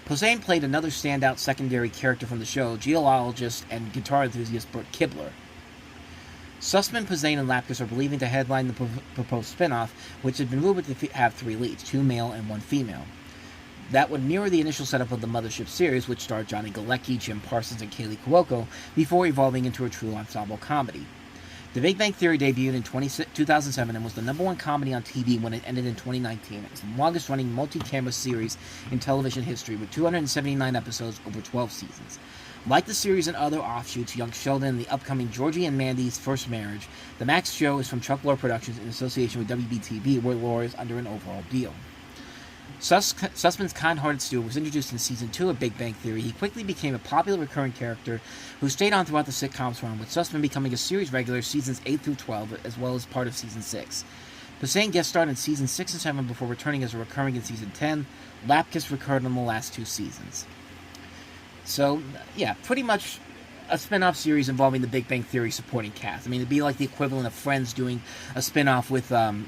Posehn played another standout secondary character from the show, geologist and guitar enthusiast Bert Kibler. Sussman, Posehn, and Lapkus are believing to headline the proposed spinoff, which had been rumored to have 3 leads, 2 male and 1 female. That would mirror the initial setup of the Mothership series, which starred Johnny Galecki, Jim Parsons, and Kaylee Cuoco, before evolving into a true ensemble comedy. The Big Bang Theory debuted in 2007 and was the #1 comedy on TV when it ended in 2019. It was the longest-running multi-camera series in television history, with 279 episodes over 12 seasons. Like the series and other offshoots, Young Sheldon and the upcoming Georgie and Mandy's First Marriage, the Max show is from Chuck Lorre Productions in association with WBTV, where Lorre is under an overall deal. Sussman's kind-hearted Stuart was introduced in Season 2 of Big Bang Theory. He quickly became a popular recurring character who stayed on throughout the sitcom's run, with Sussman becoming a series regular Seasons 8 through 12, as well as part of Season 6. Posehn guest starred in Seasons 6 and 7 before returning as a recurring in Season 10. Lapkus recurred in the last 2 seasons. So, yeah, pretty much a spin-off series involving the Big Bang Theory supporting cast. I mean, it'd be like the equivalent of Friends doing a spin-off with the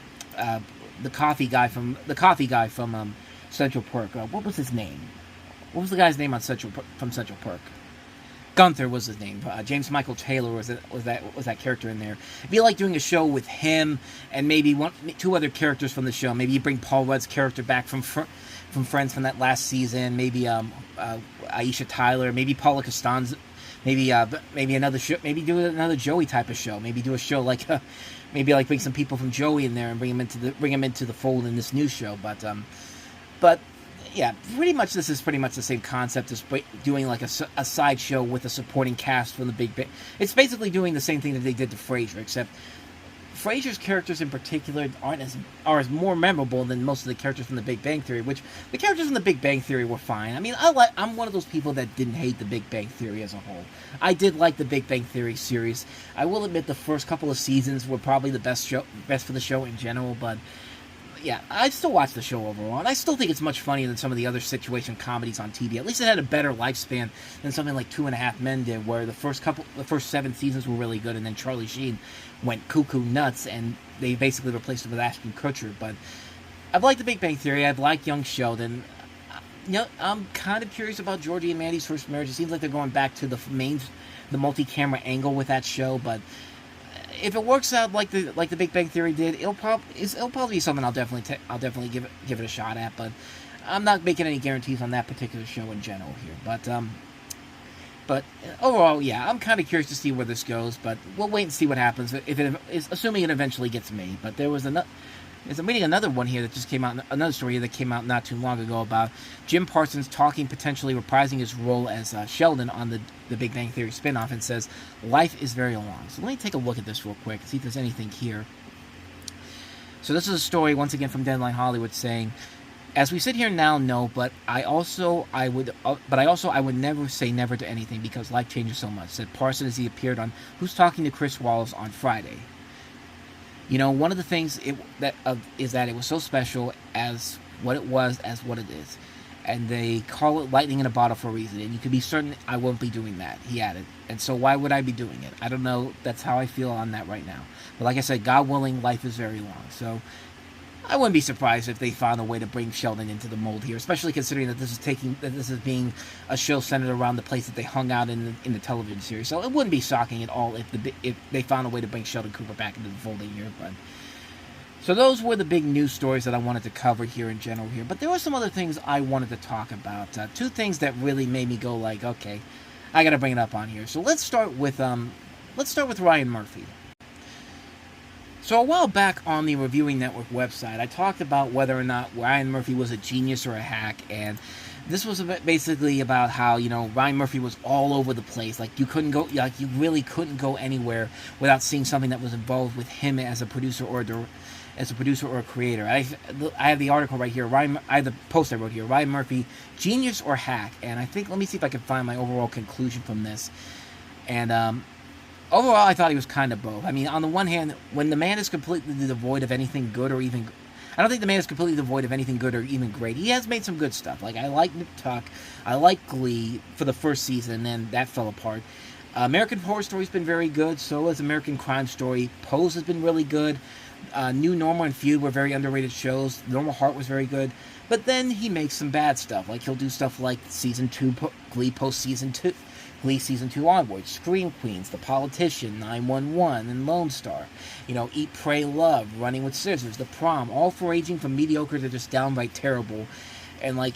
coffee guy from Central Perk. What was his name? What was the guy's name on Central Perk? Gunther was his name. James Michael Taylor was that character in there. It'd be like doing a show with him and maybe 2 other characters from the show. Maybe you bring Paul Rudd's character back from Friends from that last season. Maybe Aisha Tyler. Maybe Paula Costanza. Maybe another show. Maybe do another Joey type of show. Maybe do a show like maybe like bring some people from Joey in there and bring them into the fold in this new show. But yeah, pretty much this is pretty much the same concept as doing like a side show with a supporting cast from the Big Bang. It's basically doing the same thing that they did to Frasier, except Frasier's characters in particular are as more memorable than most of the characters from the Big Bang Theory, which the characters in the Big Bang Theory were fine. I mean, I'm one of those people that didn't hate the Big Bang Theory as a whole. I did like the Big Bang Theory series. I will admit the first couple of seasons were probably the best for the show in general, but yeah, I still watch the show overall, and I still think it's much funnier than some of the other situation comedies on TV. At least it had a better lifespan than something like 2.5 Men did, where the first 7 seasons were really good, and then Charlie Sheen went cuckoo nuts, and they basically replaced it with Ashton Kutcher. But I've liked the Big Bang Theory. I've liked Young Sheldon. I'm kind of curious about Georgie and Mandy's First Marriage. It seems like they're going back to the multi-camera angle with that show, but if it works out like the Big Bang Theory did, it'll probably be something I'll definitely give it a shot at. But I'm not making any guarantees on that particular show in general here. But overall, yeah, I'm kind of curious to see where this goes. But we'll wait and see what happens assuming it eventually gets made. But I'm reading another one here that just came out, another story that came out not too long ago about Jim Parsons potentially reprising his role as Sheldon on the Big Bang Theory spinoff, and says, "Life is very long." So let me take a look at this real quick, see if there's anything here. So this is a story, once again, from Deadline Hollywood saying, "As we sit here now, no, but I would never say never to anything because life changes so much," said Parsons as he appeared on Who's Talking to Chris Wallace on Friday. You know, one of the things is that it was so special as what it was, as what it is. And they call it lightning in a bottle for a reason. And you can be certain I won't be doing that, he added. And so why would I be doing it? I don't know. That's how I feel on that right now. But like I said, God willing, life is very long. So I wouldn't be surprised if they found a way to bring Sheldon into the mold here, especially considering that this is being a show centered around the place that they hung out in the television series. So it wouldn't be shocking at all if they found a way to bring Sheldon Cooper back into the fold here. But so those were the big news stories that I wanted to cover here in general here. But there were some other things I wanted to talk about. 2 things that really made me go like, okay, I got to bring it up on here. So let's start with Ryan Murphy. So a while back on the Reviewing Network website, I talked about whether or not Ryan Murphy was a genius or a hack, and this was basically about how, Ryan Murphy was all over the place. Like you really couldn't go anywhere without seeing something that was involved with him as a producer or a creator. I have the article right here. I have the post I wrote here. Ryan Murphy, genius or hack? And I think, let me see if I can find my overall conclusion from this. And overall, I thought he was kind of both. I mean, on the one hand, when the man is completely devoid of anything good or even... I don't think the man is completely devoid of anything good or even great. He has made some good stuff. Like, I like Nip Tuck, I like Glee for the first season, and then that fell apart. American Horror Story's been very good. So has American Crime Story. Pose has been really good. New Normal and Feud were very underrated shows. Normal Heart was very good. But then he makes some bad stuff. Like, he'll do stuff like Season 2, Glee post-Season 2. Glee Season 2 onwards, Scream Queens, The Politician, 911, and Lone Star. You know, Eat, Pray, Love, Running with Scissors, The Prom, all ranging from mediocre to just downright terrible. And, like,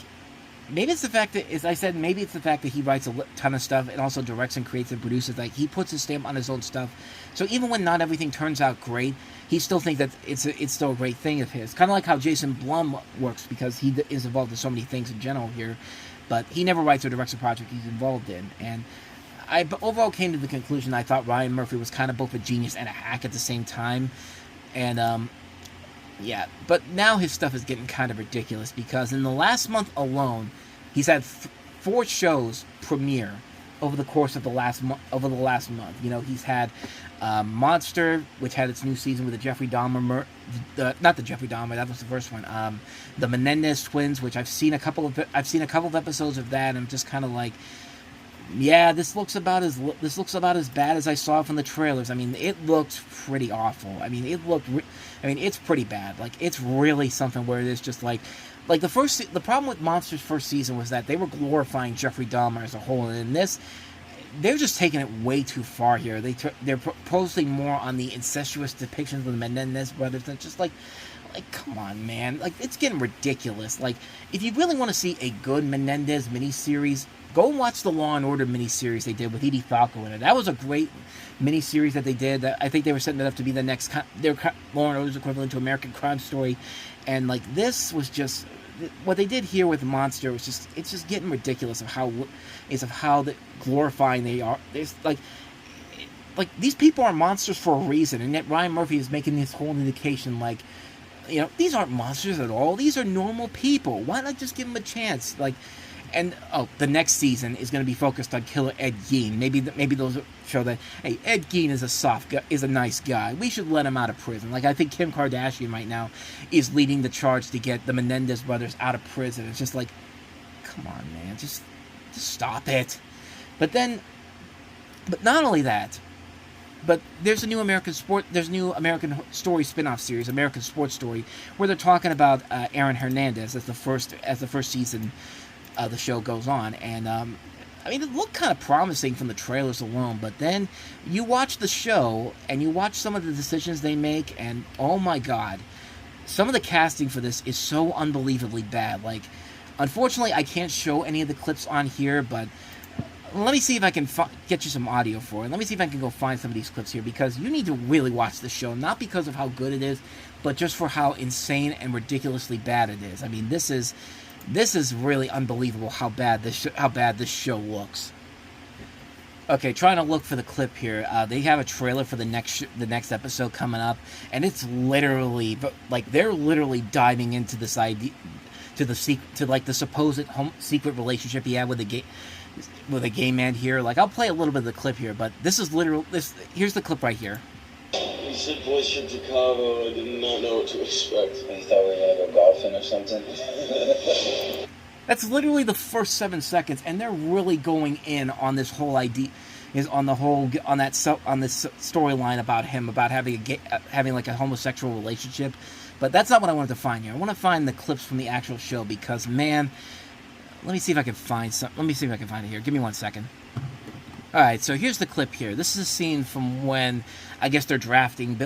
maybe it's the fact that, as I said, maybe it's the fact that he writes a ton of stuff and also directs and creates and produces. Like, he puts his stamp on his own stuff. So even when not everything turns out great, he still thinks that it's still a great thing of his. Kind of like how Jason Blum works, because he is involved in so many things in general here. But he never writes or directs a project he's involved in. And I overall came to the conclusion I thought Ryan Murphy was kind of both a genius and a hack at the same time. And, yeah. But now his stuff is getting kind of ridiculous, because in the last month alone, he's had 4 shows premiere over the course of the last month. You know, he's had Monster, which had its new season with the Jeffrey Dahmer, not the Jeffrey Dahmer, that was the first one. The Menendez twins, which I've seen a couple of episodes of that, and I'm just kind of like, yeah, this looks about as bad as I saw from the trailers. I mean, it looked pretty awful. I mean, it's pretty bad. Like, it's really something where it's just like the problem with Monster's first season was that they were glorifying Jeffrey Dahmer as a whole, and in this, they're just taking it way too far here. They're proposing more on the incestuous depictions of the Menendez brothers. And just like, come on, man. Like, it's getting ridiculous. Like, if you really want to see a good Menendez miniseries, go and watch the Law and Order miniseries they did with Edie Falco in it. That was a great miniseries that they did. I think they were setting it up to be the next, their Law and Order's equivalent to American Crime Story. And, like, this was just, what they did here with Monster was just, it's just getting ridiculous of how glorifying they are. There's, like, these people are monsters for a reason, and yet Ryan Murphy is making this whole indication, like, you know, these aren't monsters at all. These are normal people. Why not just give them a chance? Like, and the next season is going to be focused on Killer Ed Gein. Maybe they'll show that, hey, Ed Gein is a nice guy. We should let him out of prison. Like, I think Kim Kardashian right now is leading the charge to get the Menendez brothers out of prison. It's just like, come on, man, just stop it. But not only that, but there's a new American Story spinoff series, American Sports Story, where they're talking about Aaron Hernandez as the first season the show goes on. And I mean, it looked kind of promising from the trailers alone, but then you watch the show and you watch some of the decisions they make, and oh my god, some of the casting for this is so unbelievably bad. Like, unfortunately, I can't show any of the clips on here, but let me see if I can get you some audio for it. Let me see if I can go find some of these clips here, because you need to really watch the show, not because of how good it is, but just for how insane and ridiculously bad it is. I mean, this is really unbelievable how bad this show looks. Okay, trying to look for the clip here. They have a trailer for the next episode coming up, and it's literally, like, they're literally diving into this idea, to the supposed secret relationship he had with a gay man here. Like, I'll play a little bit of the clip here, but this is here's the clip right here. You said boys from Chicago. I did not know what to expect. I thought we had to go golfing or something. That's literally the first 7 seconds, and they're really going in on this whole idea, on this storyline about him, about having like a homosexual relationship. But that's not what I wanted to find here. I want to find the clips from the actual show, because, man, let me see if I can find it here. Give me 1 second. Alright, so here's the clip here. This is a scene from when, I guess, they're trying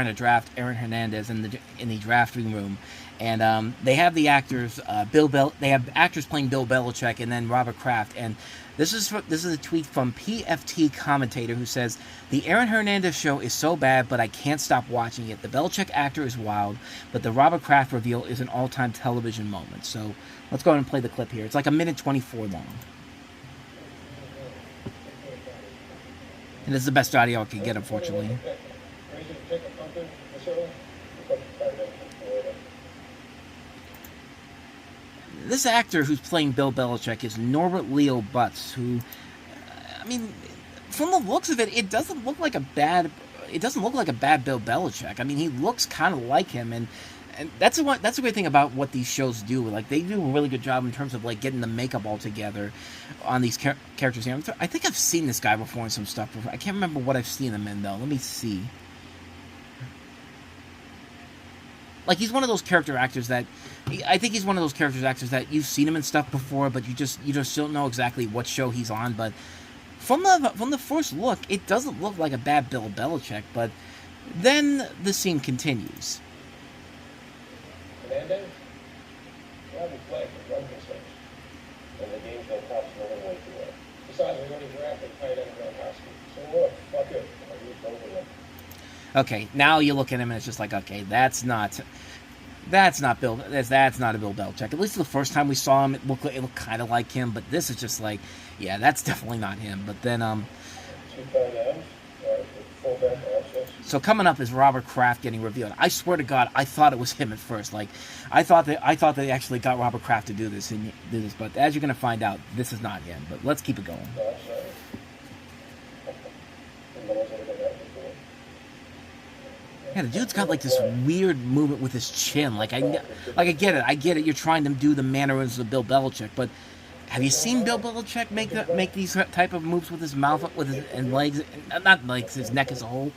to draft Aaron Hernandez in the drafting room. And they have the actors, they have actors playing Bill Belichick and then Robert Kraft. And this is a tweet from PFT commentator who says, "The Aaron Hernandez show is so bad, but I can't stop watching it. The Belichick actor is wild, but the Robert Kraft reveal is an all-time television moment." So let's go ahead and play the clip here. It's like 1:24 long. And this is the best audio I could get, unfortunately. This actor who's playing Bill Belichick is Norbert Leo Butz, who, I mean, from the looks of it, it doesn't look like a bad Bill Belichick. I mean, he looks kind of like him, and And that's a great thing about what these shows do. Like, they do a really good job in terms of like getting the makeup all together on these characters here. I think I've seen this guy before in some stuff before. I can't remember what I've seen him in though. Let me see. Like, he's one of those character actors that I think he's one of those characters actors that you've seen him in stuff before, but you just don't know exactly what show he's on. But from the first look, it doesn't look like a bad Bill Belichick. But then the scene continues. Hernandez? Grab the flag and run this thing. And the game's no cops no way to it. Besides, we already drafted tight end Gronkowski. So what? Fuck it. I need over them. Okay, now you look at him and it's just like, okay, that's not a Bill Belichick. At least the first time we saw him, it looked kind of like him, but this is just like, yeah, that's definitely not him. But then, Two tight ends, fullback also. So coming up is Robert Kraft getting revealed. I swear to God, I thought it was him at first. Like, I thought they actually got Robert Kraft to do this, but as you're gonna find out, this is not him. But let's keep it going. No, I'm sorry. Yeah, the dude's got like this weird movement with his chin. I get it. You're trying to do the mannerisms of Bill Belichick, but have you seen Bill Belichick make these type of moves with his mouth, and legs, not legs, his neck as a whole?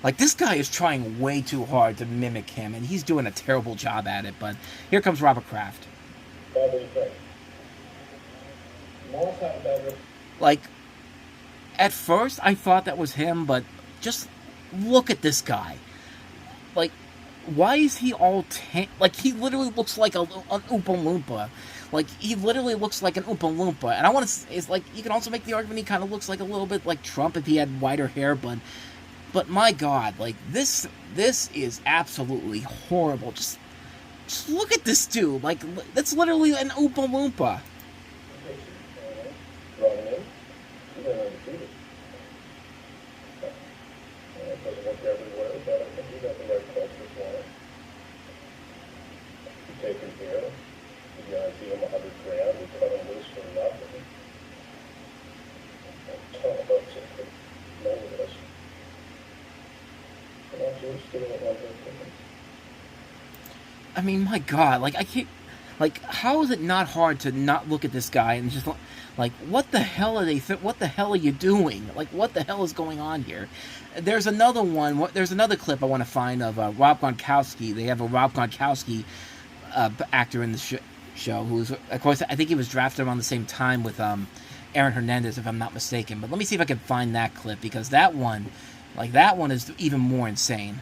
Like, this guy is trying way too hard to mimic him, and he's doing a terrible job at it. But here comes Robert Kraft. Like, at first I thought that was him, but just look at this guy. Like, why is he all like, he literally looks like an Oompa Loompa. Like, he literally looks like an Oompa Loompa. And I want to, it's like, you can also make the argument he kind of looks like a little bit like Trump if he had whiter hair, but my God, like, this is absolutely horrible. Just look at this dude. Like, that's literally an Oompa Loompa. Taken care of. You guarantee him $100,000. We cut him loose for nothing. A ton of bucks if they know this. And I'm just doing it like that. I mean, my God, like, I can't, like, how is it not hard to not look at this guy and just, like, what the hell are what the hell are you doing? Like, what the hell is going on here? There's another clip I want to find of Rob Gronkowski. They have a Rob Gronkowski actor in the show, who's, of course, I think he was drafted around the same time with Aaron Hernandez, if I'm not mistaken. But let me see if I can find that clip, because that one is even more insane.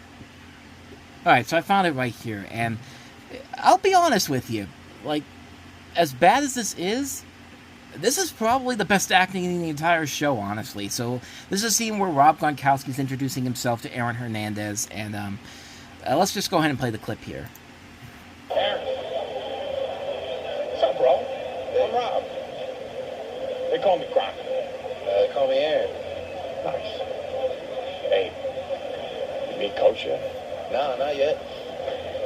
Alright, so I found it right here, and I'll be honest with you, like, as bad as this is probably the best acting in the entire show, honestly. So this is a scene where Rob Gronkowski's introducing himself to Aaron Hernandez, and let's just go ahead and play the clip here. Aaron. What's up, bro? I'm Rob. They call me Gronk. They call me Aaron. Nice. Hey, you meet Coach yet? No, not yet.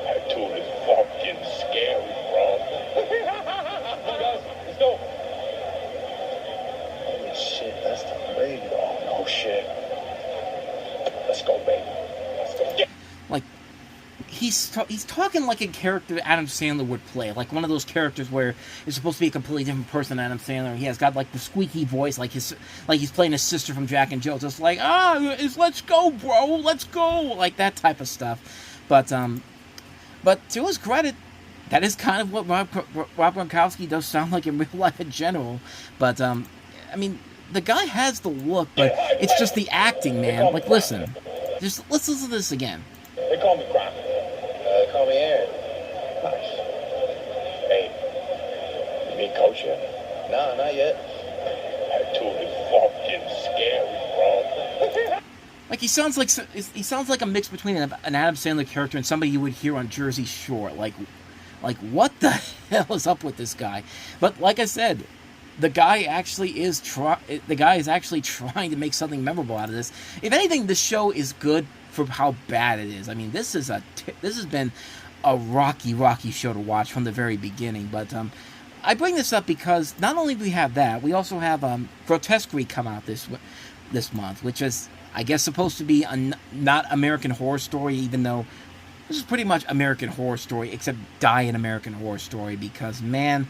That tool is fucking scary, bro. Let's go. Holy shit, that's the Brady. Oh, no shit. Let's go, baby. Let's go. Yeah. Like, he's talking like a character Adam Sandler would play, like one of those characters where it's supposed to be a completely different person than Adam Sandler. He has got like the squeaky voice, like he's playing his sister from Jack and Jill, just like, let's go, bro, let's go, like that type of stuff. But to his credit, that is kind of what Rob Gronkowski does sound like in real life in general. But I mean, the guy has the look, but it's just the acting, man. Like, listen, let's listen to this again. They call me Gronk. They call me Aaron. Nice. Hey, you meet Coach yet? No, not yet. That tool is fucking scary, bro. Like, he sounds like a mix between an Adam Sandler character and somebody you would hear on Jersey Shore. Like what the hell is up with this guy? But like I said, the guy is actually trying to make something memorable out of this. If anything, the show is good for how bad it is. I mean, this has been a rocky show to watch from the very beginning. But I bring this up because not only do we have that, we also have Grotesquerie come out this month, which is, I guess, supposed to be a not American Horror Story, even though this is pretty much American Horror Story, except die in American Horror Story, because, man,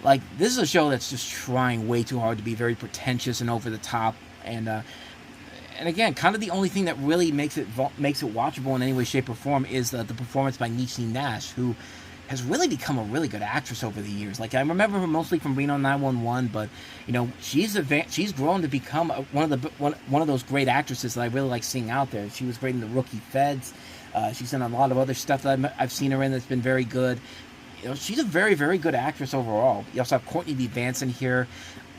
like, this is a show that's just trying way too hard to be very pretentious and over the top, and again, kind of the only thing that really makes it watchable in any way, shape, or form is the performance by Niecy Nash, who has really become a really good actress over the years. Like, I remember her mostly from Reno 911, but you know, she's grown to become one of those great actresses that I really like seeing out there. She was great in The Rookie Feds. She's in a lot of other stuff that I've seen her in that's been very good. You know, she's a very, very good actress overall. You also have Courtney B. Vance in here.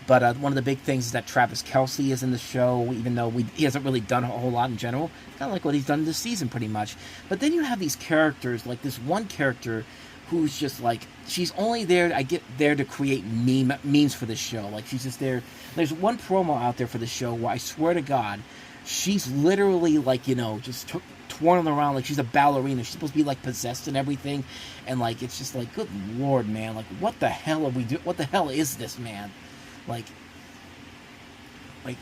But one of the big things is that Travis Kelce is in the show, even though he hasn't really done a whole lot in general. Kind of like what he's done this season, pretty much. But then you have these characters, like this one character who's just like, she's only there, to create memes for the show. Like, she's just there. There's one promo out there for the show where I swear to God, she's literally like, you know, just twirling around like she's a ballerina. She's supposed to be like possessed and everything. And like, it's just like, good Lord, man. Like, what the hell are we doing? What the hell is this, man? Like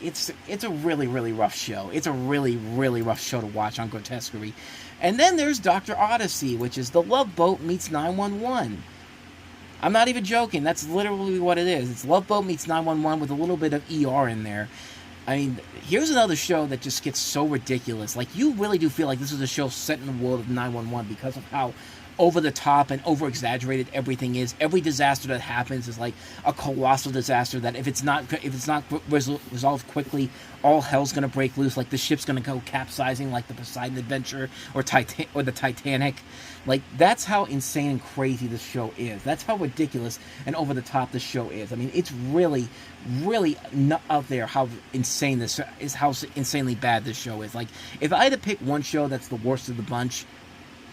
it's a really, really rough show. It's a really, really rough show to watch on Grotesquerie. And then there's Dr. Odyssey, which is The Love Boat meets 911. I'm not even joking. That's literally what it is. It's Love Boat meets 911 with a little bit of ER in there. I mean, here's another show that just gets so ridiculous. Like, you really do feel like this is a show set in the world of 911 because of how over the top and over exaggerated everything is. Every disaster that happens is like a colossal disaster that if it's not resolved quickly, all hell's gonna break loose. Like, the ship's gonna go capsizing, like the Poseidon Adventure or the Titanic. Like, that's how insane and crazy this show is. That's how ridiculous and over the top this show is. I mean, it's really, really not out there how insane this is, how insanely bad this show is. Like, if I had to pick one show that's the worst of the bunch,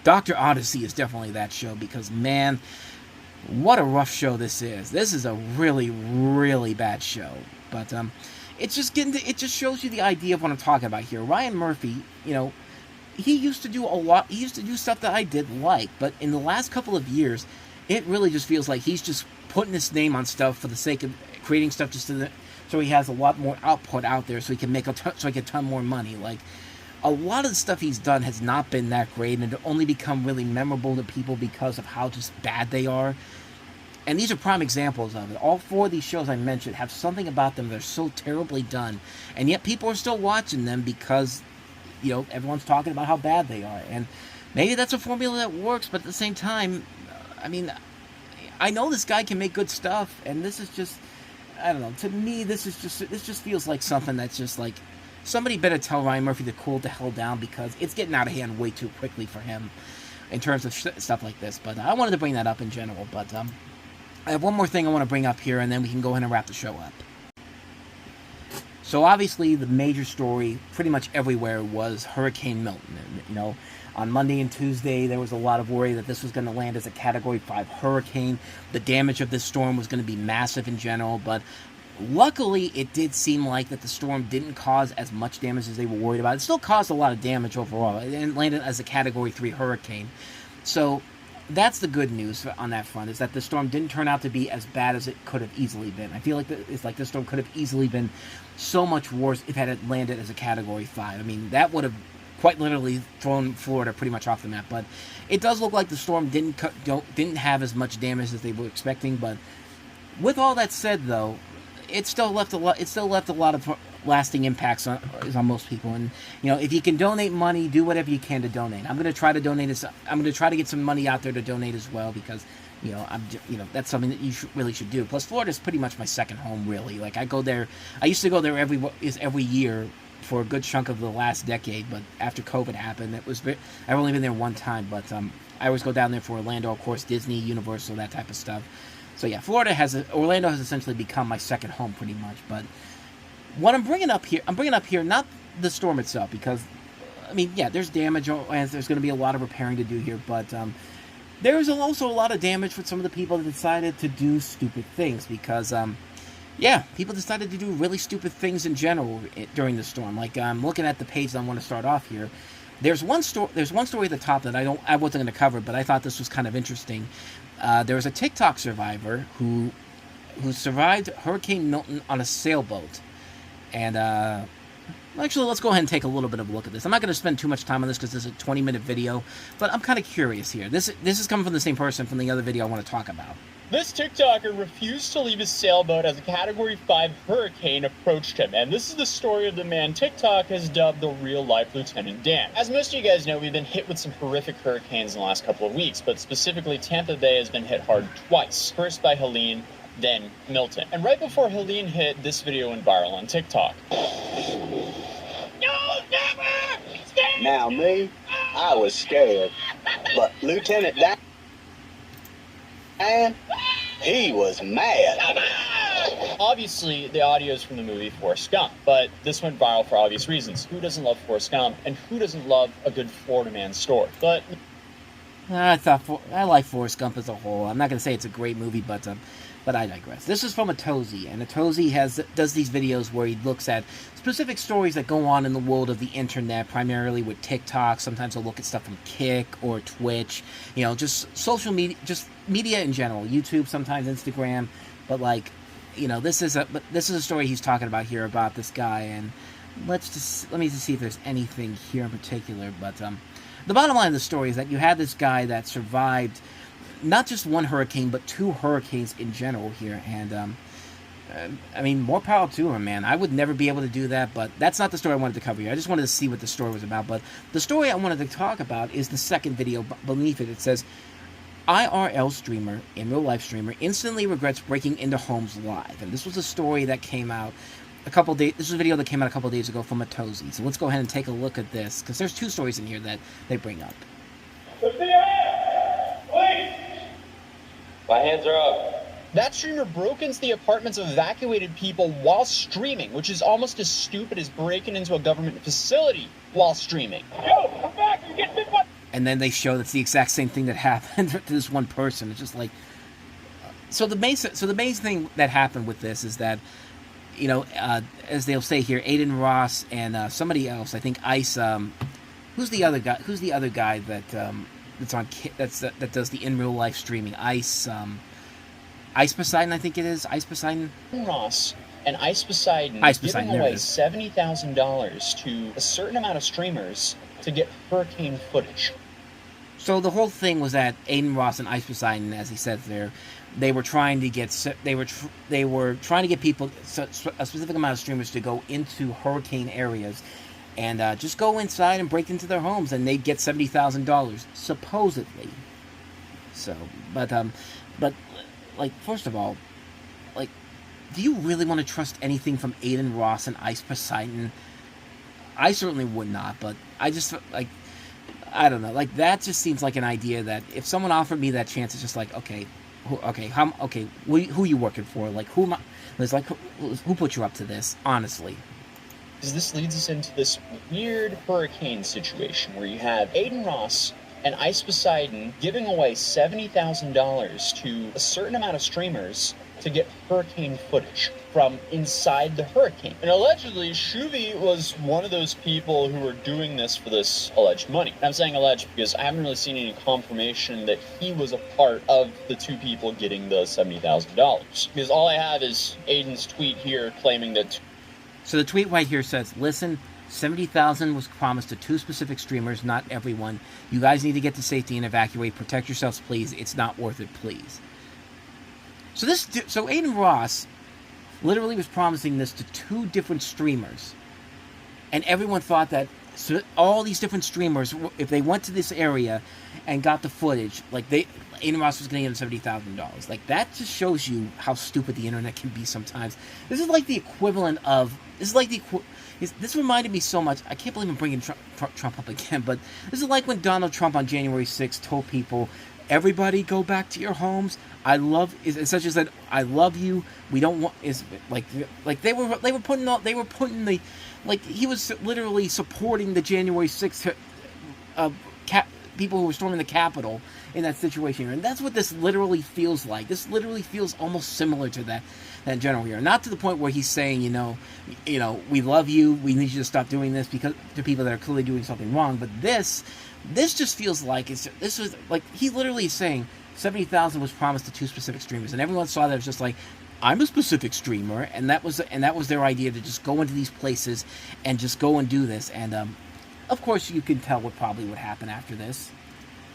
Dr. Odyssey is definitely that show, because, man, what a rough show this is. This is a really, really bad show. But it just shows you the idea of what I'm talking about here. Ryan Murphy, you know, he used to do a lot. He used to do stuff that I did like, but in the last couple of years, it really just feels like he's just putting his name on stuff for the sake of creating stuff, so he has a lot more output out there, so he can make a ton more money. Like, a lot of the stuff he's done has not been that great, and it only become really memorable to people because of how just bad they are. And these are prime examples of it. All four of these shows I mentioned have something about them that are so terribly done, and yet people are still watching them because, you know, everyone's talking about how bad they are. And maybe that's a formula that works, but at the same time, I mean, I know this guy can make good stuff, and this is just, I don't know, to me, this just feels like something that's just like, somebody better tell Ryan Murphy to cool the hell down, because it's getting out of hand way too quickly for him in terms of stuff like this. But I wanted to bring that up in general. But I have one more thing I want to bring up here, and then we can go ahead and wrap the show up. So obviously, the major story pretty much everywhere was Hurricane Milton. You know, on Monday and Tuesday, there was a lot of worry that this was going to land as a Category 5 hurricane. The damage of this storm was going to be massive in general, but luckily, it did seem like that the storm didn't cause as much damage as they were worried about. It still caused a lot of damage overall. It landed as a Category 3 hurricane. So that's the good news on that front, is that the storm didn't turn out to be as bad as it could have easily been. I feel like it's like the storm could have easily been so much worse if it had landed as a Category 5. I mean, that would have quite literally thrown Florida pretty much off the map. But it does look like the storm didn't have as much damage as they were expecting. But with all that said, though, it still left a lot of lasting impacts on most people. And, you know, if you can donate money, do whatever you can to donate. I'm going to try to donate this. I'm going to try to get some money out there to donate as well, because, you know, that's something that you really should do. Plus, Florida is pretty much my second home, really. Like, I go there. I used to go there every year for a good chunk of the last decade, but after COVID happened, I've only been there one time. But I always go down there for Orlando, of course, Disney, Universal, that type of stuff. So yeah, Orlando has essentially become my second home pretty much. But what I'm bringing up here not the storm itself, because, I mean, yeah, there's damage, and there's going to be a lot of repairing to do here, but there's also a lot of damage for some of the people that decided to do stupid things, because, yeah, people decided to do really stupid things in general during the storm. Like, I'm looking at the page that I want to start off here. There's one story at the top that I wasn't going to cover, but I thought this was kind of interesting. There was a TikTok survivor who survived Hurricane Milton on a sailboat, and Actually, let's go ahead and take a little bit of a look at this. I'm not going to spend too much time on this because this is a 20-minute video, but I'm kind of curious here. This is coming from the same person from the other video I want to talk about. This TikToker refused to leave his sailboat as a Category 5 hurricane approached him, and this is the story of the man TikTok has dubbed the real-life Lieutenant Dan. As most of you guys know, we've been hit with some horrific hurricanes in the last couple of weeks, but specifically Tampa Bay has been hit hard twice. First by Helene, then Milton. And right before Helene hit, this video went viral on TikTok. No, never! Now me, I was scared, but Lieutenant Dan, he was mad. Obviously, the audio is from the movie Forrest Gump, but this went viral for obvious reasons. Who doesn't love Forrest Gump, and who doesn't love a good Florida man story? But I like Forrest Gump as a whole. I'm not going to say it's a great movie, but I digress. This is from Atozy, and Atozy does these videos where he looks at specific stories that go on in the world of the internet, primarily with TikTok. Sometimes he'll look at stuff from Kick or Twitch, just social media, just media in general, YouTube, sometimes Instagram. But this is a story he's talking about here about this guy, and let me just see if there's anything here in particular. But the bottom line of the story is that you had this guy that survived not just one hurricane, but 2 hurricanes in general here, and I mean, more power to him, man. I would never be able to do that, but that's not the story I wanted to cover here. I just wanted to see what the story was about, but the story I wanted to talk about is the second video beneath it. It says, IRL streamer, in real life streamer, instantly regrets breaking into homes live, and this was a story that came out a couple days. This was a video that came out a couple days ago from Atozy. So let's go ahead and take a look at this, because there's 2 stories in here that they bring up. My hands are up. that streamer broke into the apartments of evacuated people while streaming, which is almost as stupid as breaking into a government facility while streaming. Yo, come back! You get bit by... And then they show that's the exact same thing that happened to this one person. It's just like, so the main thing that happened with this is that, as they'll say here, Aiden Ross and somebody else, I think Ice. Who's the other guy? Who's the other guy that that does the in real life streaming? Ice Poseidon, I think it is. Ice Poseidon. Ross and Ice Poseidon giving away $70,000 to a certain amount of streamers to get hurricane footage. So the whole thing was that Aiden Ross and Ice Poseidon, as he said there, they were trying to get people, a specific amount of streamers, to go into hurricane areas and just go inside and break into their homes, and they'd get $70,000 supposedly. So, but like, first of all, like, do you really want to trust anything from Aiden Ross and Ice Poseidon? I certainly would not, but I just, like, I don't know, like, that just seems like an idea that if someone offered me that chance, it's just like, who are you working for? Like, who am I? It's like, who put you up to this, honestly? Because this leads us into this weird hurricane situation where you have Aiden Ross and Ice Poseidon giving away $70,000 to a certain amount of streamers to get hurricane footage from inside the hurricane. And allegedly, Shuvi was one of those people who were doing this for this alleged money. And I'm saying alleged because I haven't really seen any confirmation that he was a part of the 2 people getting the $70,000. Because all I have is Aiden's tweet here claiming that... So the tweet right here says, listen, $70,000 was promised to 2 specific streamers, not everyone. You guys need to get to safety and evacuate. Protect yourselves, please. It's not worth it, please. So Aiden Ross literally was promising this to 2 different streamers, and everyone thought that all these different streamers, if they went to this area and got the footage, like Aiden Ross was going to give them $70,000. Like, that just shows you how stupid the internet can be sometimes. This is like the equivalent of this reminded me so much. I can't believe I'm bringing Trump up again, but this is like when Donald Trump on January 6th told people, everybody go back to your homes. I love, such as that, I love you. We don't want, is like they were putting the, like, he was literally supporting the January 6th people who were storming the Capitol in that situation. And that's what this literally feels like. This literally feels almost similar to that general here. Not to the point where he's saying, we love you, we need you to stop doing this, because to people that are clearly doing something wrong. But this just feels like this was like he literally is saying $70,000 was promised to 2 specific streamers, and everyone saw that. It was just like, I'm a specific streamer, and that was their idea, to just go into these places and just go and do this. And of course, you can tell what probably would happen after this.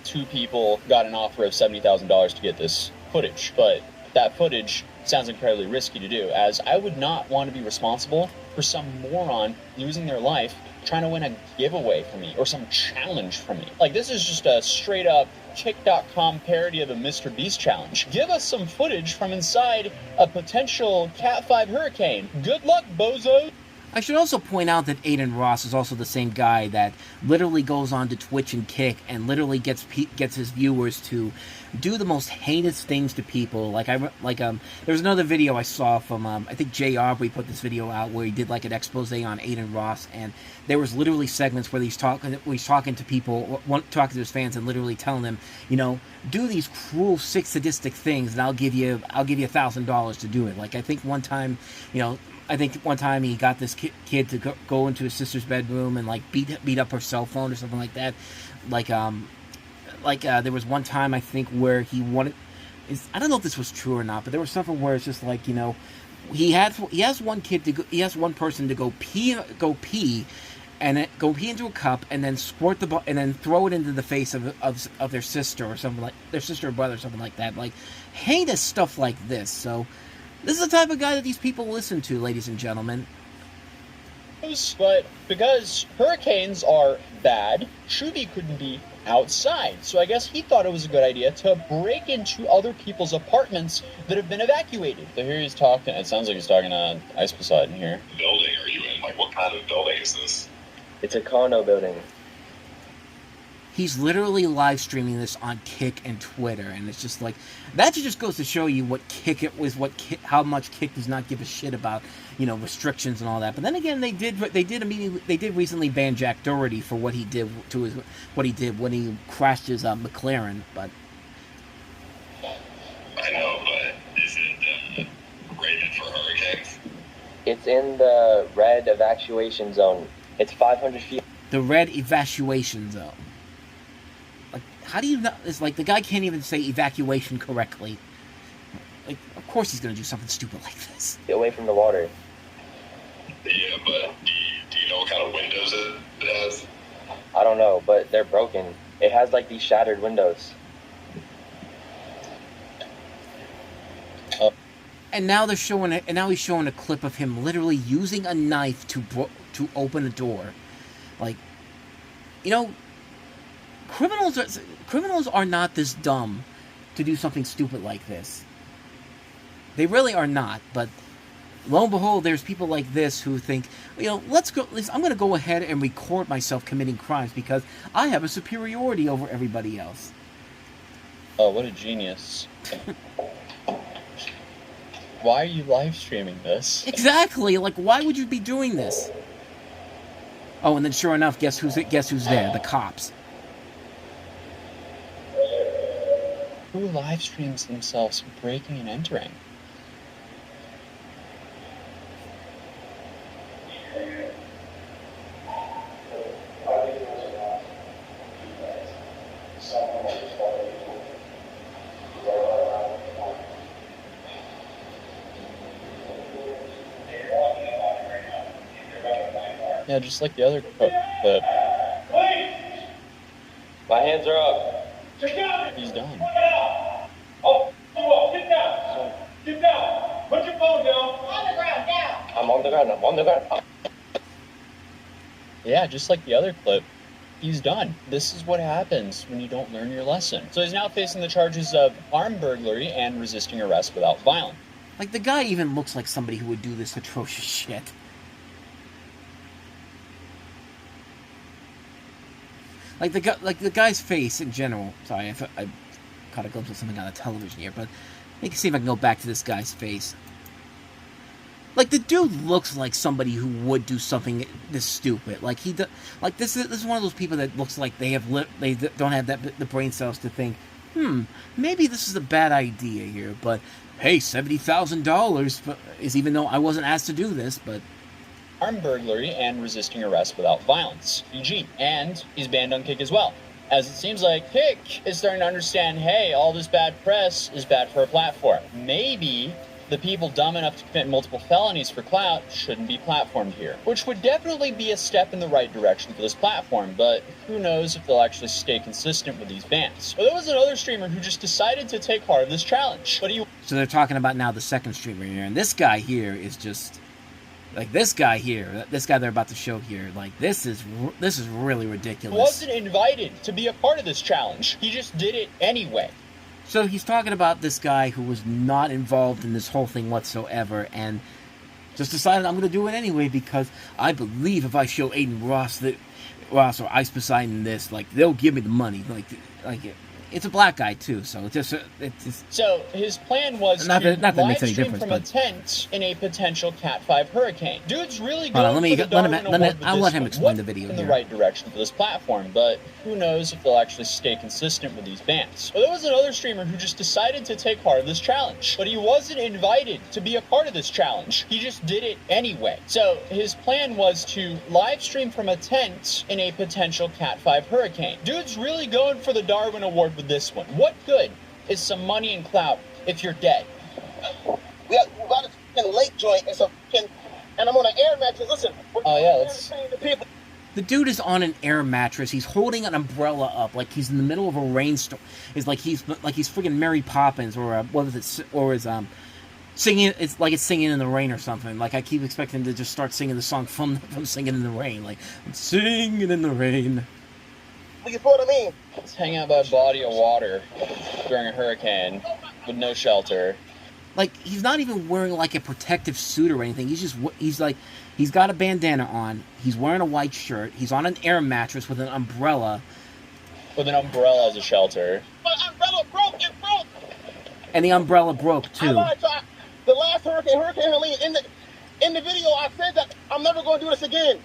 2 people got an offer of $70,000 to get this footage, but that footage sounds incredibly risky to do, as I would not want to be responsible for some moron losing their life trying to win a giveaway from me or some challenge from me. Like, this is just a straight up Kick.com parody of the Mr. Beast challenge. Give us some footage from inside a potential Cat 5 hurricane. Good luck, bozo! I should also point out that Aiden Ross is also the same guy that literally goes on to Twitch and Kick and literally gets his viewers to do the most heinous things to people. There was another video I saw from I think Jay Aubrey put this video out where he did like an expose on Aiden Ross, and there was literally segments where he's talking to people, talking to his fans, and literally telling them, do these cruel, sick, sadistic things, and I'll give you $1,000 to do it. Like, I think one time, he got this kid to go into his sister's bedroom and like beat up her cell phone or something like that. There was one time, I think, where he wanted. I don't know if this was true or not, but there was something where it's just like, he has one person to go pee, and then go pee into a cup, and then squirt and then throw it into the face of their sister or something, like their sister or brother or something like that. Like, heinous stuff like this. So this is the type of guy that these people listen to, ladies and gentlemen. But because hurricanes are bad, Shuby couldn't be outside. So I guess he thought it was a good idea to break into other people's apartments that have been evacuated. So here he's talking. It sounds like he's talking to Ice Poseidon here. Building are you in? Like, what kind of building is this? It's a condo building. He's literally live streaming this on Kick and Twitter, and it's just like, that just goes to show you how much Kick does not give a shit about, restrictions and all that. But then again, they did recently ban Jack Doherty for what he did when he crashed his McLaren. But I know, but is it rated for hurricanes? It's in the red evacuation zone. It's 500 feet. The red evacuation zone. Like, how do you know? It's like the guy can't even say evacuation correctly. Like, of course he's going to do something stupid like this. Away from the water. Yeah, but do you know what kind of windows it has? I don't know, but they're broken. It has like these shattered windows. And now he's showing a clip of him literally using a knife to open a door. Like, criminals are not this dumb to do something stupid like this. They really are not. But lo and behold, there's people like this who think, I'm going to go ahead and record myself committing crimes because I have a superiority over everybody else. Oh, what a genius. Why are you live streaming this? Exactly. Like, why would you be doing this? Oh, and then sure enough, guess who's there? The cops. Who live streams themselves breaking and entering? Yeah, just like the other clip. My hands are up. He's done. Oh, get down. Get down. Put your phone down. On the ground, down. I'm on the ground. Yeah, just like the other clip. He's done. This is what happens when you don't learn your lesson. So he's now facing the charges of armed burglary and resisting arrest without violence. Like, the guy even looks like somebody who would do this atrocious shit. Like the guy's face in general. Sorry, I caught a glimpse of something on the television here, but let me see if I can go back to this guy's face. Like, the dude looks like somebody who would do something this stupid. Like, this is one of those people that looks like they don't have the brain cells to think, maybe this is a bad idea here. But hey, $70,000 is, even though I wasn't asked to do this, but. Armed burglary and resisting arrest without violence, PG, and he's banned on Kick as well. As it seems like Kick is starting to understand, hey, all this bad press is bad for a platform. Maybe the people dumb enough to commit multiple felonies for clout shouldn't be platformed here. Which would definitely be a step in the right direction for this platform, but who knows if they'll actually stay consistent with these bans. Well, there was another streamer who just decided to take part of this challenge. What do you... So they're talking about now the second streamer here, and this guy here is just... Like, this guy here, this guy they're about to show here, like, this is really ridiculous. He wasn't invited to be a part of this challenge. He just did it anyway. So he's talking about this guy who was not involved in this whole thing whatsoever, and just decided I'm going to do it anyway because I believe if I show Aiden Ross or Ice Poseidon this, like, they'll give me the money. Like it's a black guy too, so it's just. So his plan was not to that live stream from a tent in a potential Cat 5 hurricane. Dude's really going for the Darwin Award. I'll let him explain the video in here. The right direction for this platform, but who knows if they'll actually stay consistent with these bans. Well, there was another streamer who just decided to take part of this challenge, but he wasn't invited to be a part of this challenge. He just did it anyway. So his plan was to live stream from a tent in a potential Cat 5 hurricane. Dude's really going for the Darwin Award with this one. What good is some money and clout if you're dead? We got a fucking lake joint and and I'm on an air mattress. Listen, oh yeah, let's. The dude is on an air mattress. He's holding an umbrella up like he's in the middle of a rainstorm. It's like he's friggin' Mary Poppins or what is it? Or is singing? It's like it's singing in the rain or something. Like I keep expecting him to just start singing the song from Singing in the Rain. Like I'm singing in the rain. You feel what I mean? Let's hang out by a body of water during a hurricane with no shelter. Like, he's not even wearing, like, a protective suit or anything. He's got a bandana on. He's wearing a white shirt. He's on an air mattress with an umbrella. With an umbrella as a shelter. My umbrella broke. It broke. And the umbrella broke, too. The last Hurricane Helene, in the video, I said that I'm never going to do this again.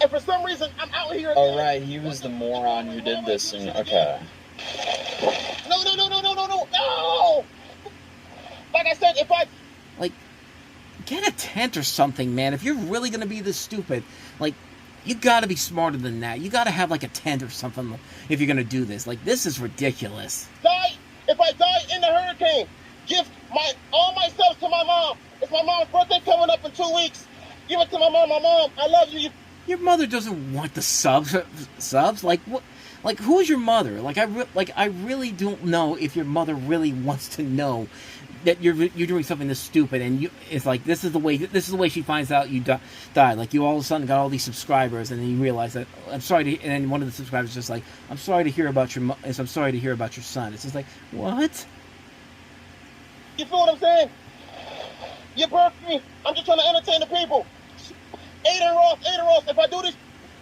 And for some reason, I'm out here again. Oh, right. He was the moron who did this. And okay. No. Like I said, if I... Like, get a tent or something, man. If you're really going to be this stupid, like, you got to be smarter than that. You got to have, like, a tent or something if you're going to do this. Like, this is ridiculous. If I die in the hurricane, give all my stuff to my mom. It's my mom's birthday coming up in 2 weeks. Give it to my mom. My mom, I love you. Your mother doesn't want the subs. Like, what? Like, who is your mother? Like, I really don't know if your mother really wants to know that you're doing something this stupid, and it's like this is the way she finds out you died. Like, you all of a sudden got all these subscribers, and then you realize that I'm sorry to, and then one of the subscribers is just like, I'm sorry to hear about your son. It's just like, what? You feel what I'm saying? You birthed me. I'm just trying to entertain the people. Aiden Ross, if I do this,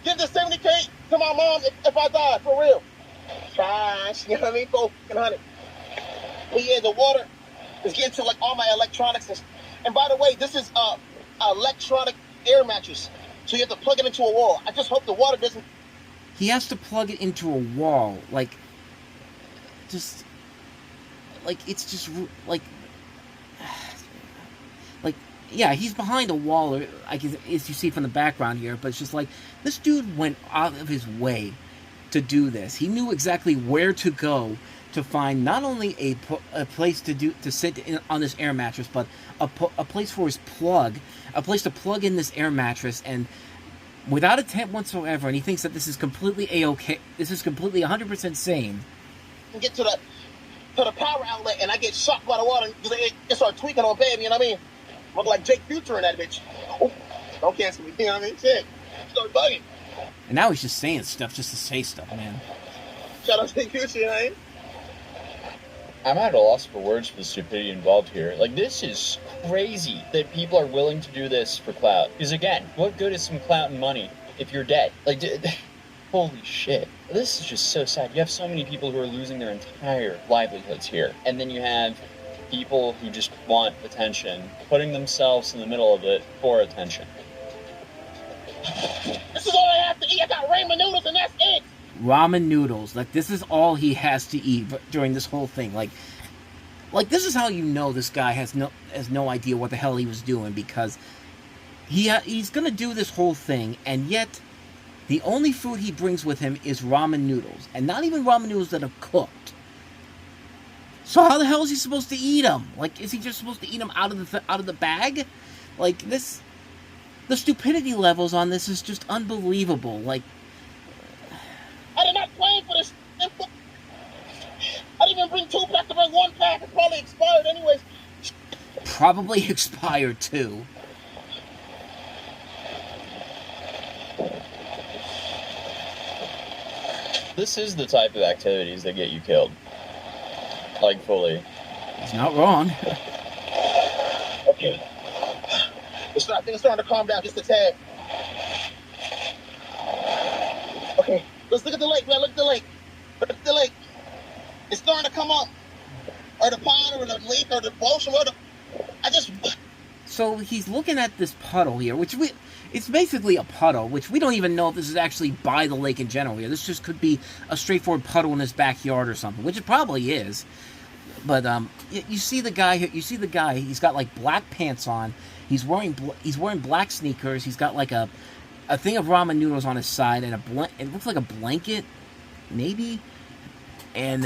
give the 70K to my mom if I die, for real. Trash, you know what I mean? Go $100. But yeah, the water is getting to like all my electronics. And by the way, this is electronic air mattress. So you have to plug it into a wall. I just hope the water doesn't... He has to plug it into a wall. Like, just... Like, it's just... Like... Yeah, he's behind a wall, as you see from the background here, but it's just like, this dude went out of his way to do this. He knew exactly where to go to find not only a place to sit on this air mattress, but a place for his plug, a place to plug in this air mattress, and without a tent whatsoever, and he thinks that this is completely A-okay, this is completely 100% sane. Get to the power outlet, and I get shocked by the water, because it started tweaking on baby, you know what I mean? Look like Jake Future in that bitch. Oh, don't cancel me, you know what I mean? Shit. Start bugging. And now he's just saying stuff just to say stuff, man. Shout out to Jake Future, you know what I mean? I'm at a loss for words for the stupidity involved here. Like, this is crazy that people are willing to do this for clout. Because again, what good is some clout and money if you're dead? Like, holy shit. This is just so sad. You have so many people who are losing their entire livelihoods here. And then you have people who just want attention, putting themselves in the middle of it for attention. This is all I have to eat. I got ramen noodles and that's it. Ramen noodles. Like, this is all he has to eat during this whole thing. Like this is how you know this guy has no idea what the hell he was doing, because he's gonna do this whole thing, and yet the only food he brings with him is ramen noodles, and not even ramen noodles that are cooked. So how the hell is he supposed to eat them? Like, is he just supposed to eat them out of the bag? Like, this, the stupidity levels on this is just unbelievable. Like, I did not plan for this. I didn't even bring 2 packs to bring 1 pack. It's probably expired anyways. probably expired too. This is the type of activities that get you killed. Like, fully. He's not wrong. Okay. I think it's starting to calm down just a tad. Okay, let's look at the lake, man. Look at the lake. Look at the lake. It's starting to come up. Or the pond, or the lake, or the ocean, or the... So he's looking at this puddle here, it's basically a puddle, which we don't even know if this is actually by the lake in general here. This just could be a straightforward puddle in his backyard or something, which it probably is. But you see the guy here. You see the guy. He's got like black pants on. He's wearing black sneakers. He's got like a thing of ramen noodles on his side, and it looks like a blanket, maybe, and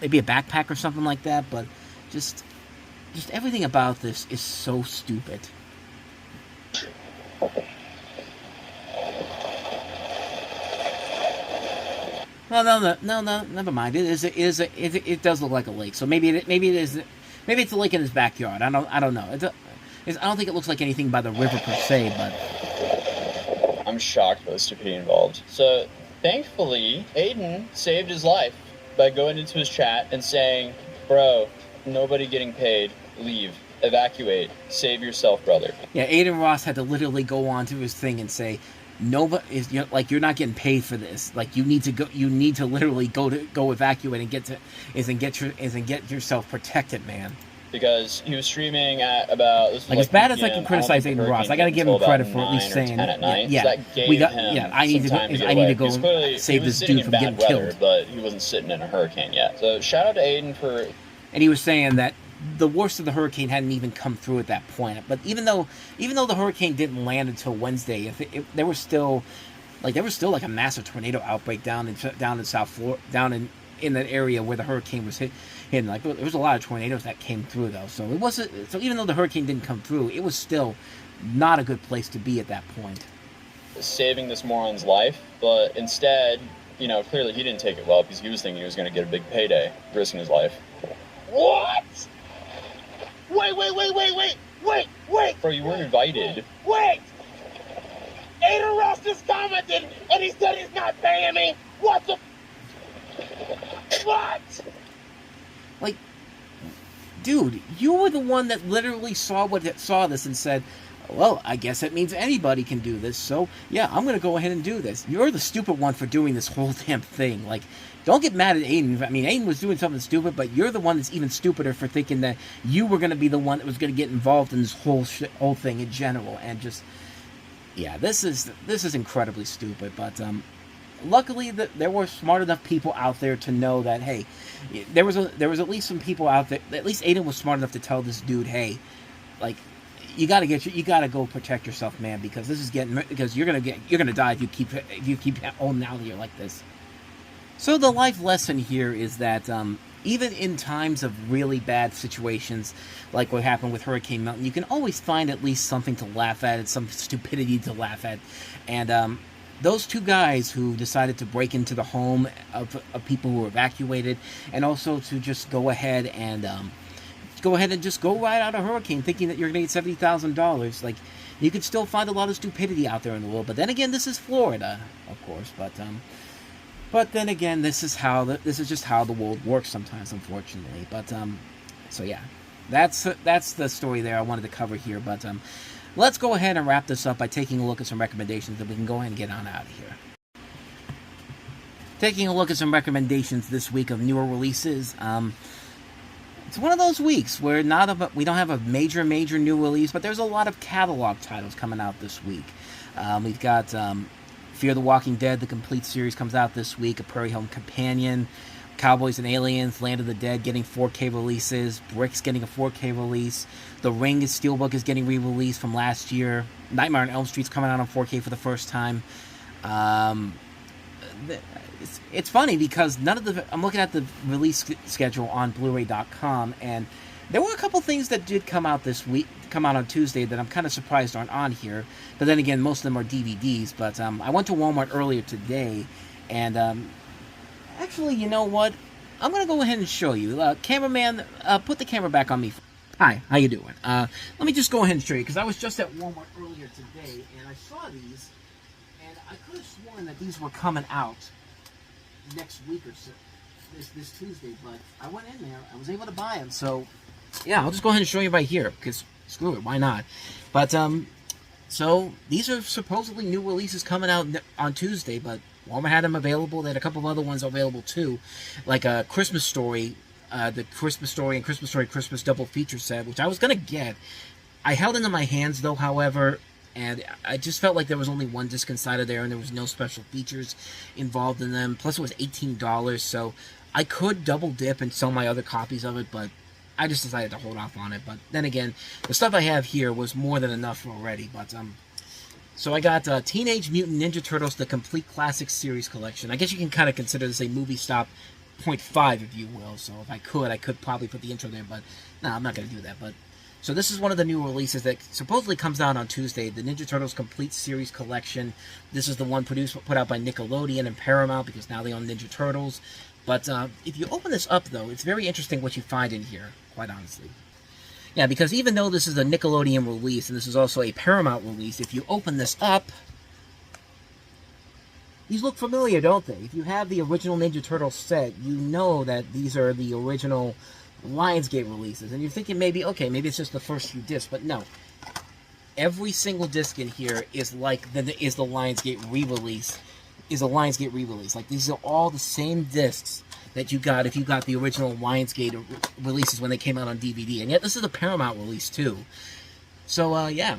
maybe a backpack or something like that. But just everything about this is so stupid. No, never mind. It does look like a lake. So maybe it's a lake in his backyard. I don't know. I don't think it looks like anything by the river per se, but I'm shocked by the stupidity involved. So, thankfully, Aiden saved his life by going into his chat and saying, "Bro, nobody getting paid. Leave. Evacuate. Save yourself, brother." Yeah, Aiden Ross had to literally go on to his thing and say, "Nobody is you're not getting paid for this. Like, you need to go. You need to literally go evacuate and get yourself protected, man." Because he was streaming at about... Like, as bad as I can criticize Aiden Ross, I gotta give him credit for at least saying, I need to go save this dude from getting killed. But he wasn't sitting in a hurricane yet. So shout out to Aiden for... And he was saying that the worst of the hurricane hadn't even come through at that point. But even though the hurricane didn't land until Wednesday, there was still like a massive tornado outbreak down in South Florida, in that area where the hurricane was hidden. Like, there was a lot of tornadoes that came through though. So it wasn't. So even though the hurricane didn't come through, it was still not a good place to be at that point. Saving this moron's life, but instead, clearly he didn't take it well because he was thinking he was going to get a big payday, risking his life. What? Wait! Bro, you weren't invited. Wait! Aiden Ross just commented, and he said he's not paying me. What the? What? Like, dude, you were the one that literally saw this and said, "Well, I guess that means anybody can do this. So yeah, I'm gonna go ahead and do this." You're the stupid one for doing this whole damn thing. Like, don't get mad at Aiden. I mean, Aiden was doing something stupid, but you're the one that's even stupider for thinking that you were going to be the one that was going to get involved in this whole thing in general. And just, yeah, this is incredibly stupid. But luckily, there were smart enough people out there to know that, hey, there was at least some people out there. At least Aiden was smart enough to tell this dude, hey, like, you gotta go protect yourself, man, because you're gonna die if you keep holding out here like this. So the life lesson here is that even in times of really bad situations, like what happened with Hurricane Milton, you can always find at least something to laugh at, some stupidity to laugh at. And those two guys who decided to break into the home of people who were evacuated, and also to just go ahead and just go right out of hurricane, thinking that you're going to get $70,000, like, you could still find a lot of stupidity out there in the world. But then again, this is Florida, of course. But then again, this is just how the world works sometimes, unfortunately. But so yeah, that's the story there I wanted to cover here. But let's go ahead and wrap this up by taking a look at some recommendations, that we can go ahead and get on out of here. Taking a look at some recommendations this week of newer releases. It's one of those weeks where we don't have a major new release, but there's a lot of catalog titles coming out this week. We've got Fear the Walking Dead, the complete series, comes out this week. A Prairie Home Companion, Cowboys and Aliens, Land of the Dead getting 4K releases. Brick's getting a 4K release. The Ring Steelbook is getting re-released from last year. Nightmare on Elm Street's coming out on 4K for the first time. it's funny because none of the I'm looking at the release schedule on Blu-ray.com, and there were a couple things that did come out on Tuesday that I'm kind of surprised aren't on here. But then again, most of them are DVDs. But I went to Walmart earlier today, and actually, you know what? I'm gonna go ahead and show you. Cameraman, put the camera back on me. Hi, how you doing? Let me just go ahead and show you, because I was just at Walmart earlier today, and I saw these, and I could have sworn that these were coming out next week or so, this Tuesday, but I went in there, I was able to buy them, so, yeah, I'll just go ahead and show you right here, because, screw it, why not? But, so, these are supposedly new releases coming out on Tuesday, but Walmart had them available. They had a couple of other ones available, too, like a Christmas Story, the Christmas Story and Christmas Story Christmas double feature set, which I was going to get. I held it in my hands, though, however, and I just felt like there was only one disc inside of there, and there was no special features involved in them. Plus, it was $18, so I could double dip and sell my other copies of it, but I just decided to hold off on it. But then again, the stuff I have here was more than enough already. But so I got Teenage Mutant Ninja Turtles: The Complete Classic Series Collection. I guess you can kind of consider this a movie stop 0.5, if you will. So if I could probably put the intro there, but no, I'm not going to do that. But so this is one of the new releases that supposedly comes out on Tuesday, the Ninja Turtles Complete Series Collection. This is the one put out by Nickelodeon and Paramount, because now they own Ninja Turtles. But if you open this up, though, it's very interesting what you find in here, quite honestly. Yeah, because even though this is a Nickelodeon release, and this is also a Paramount release, if you open this up, these look familiar, don't they? If you have the original Ninja Turtle set, you know that these are the original Lionsgate releases. And you're thinking maybe, okay, maybe it's just the first few discs, but no. Every single disc in here is like the Lionsgate re-release. Is a Lionsgate re-release. Like, these are all the same discs that you got if you got the original Lionsgate releases when they came out on DVD. And yet this is a Paramount release, too. So, yeah.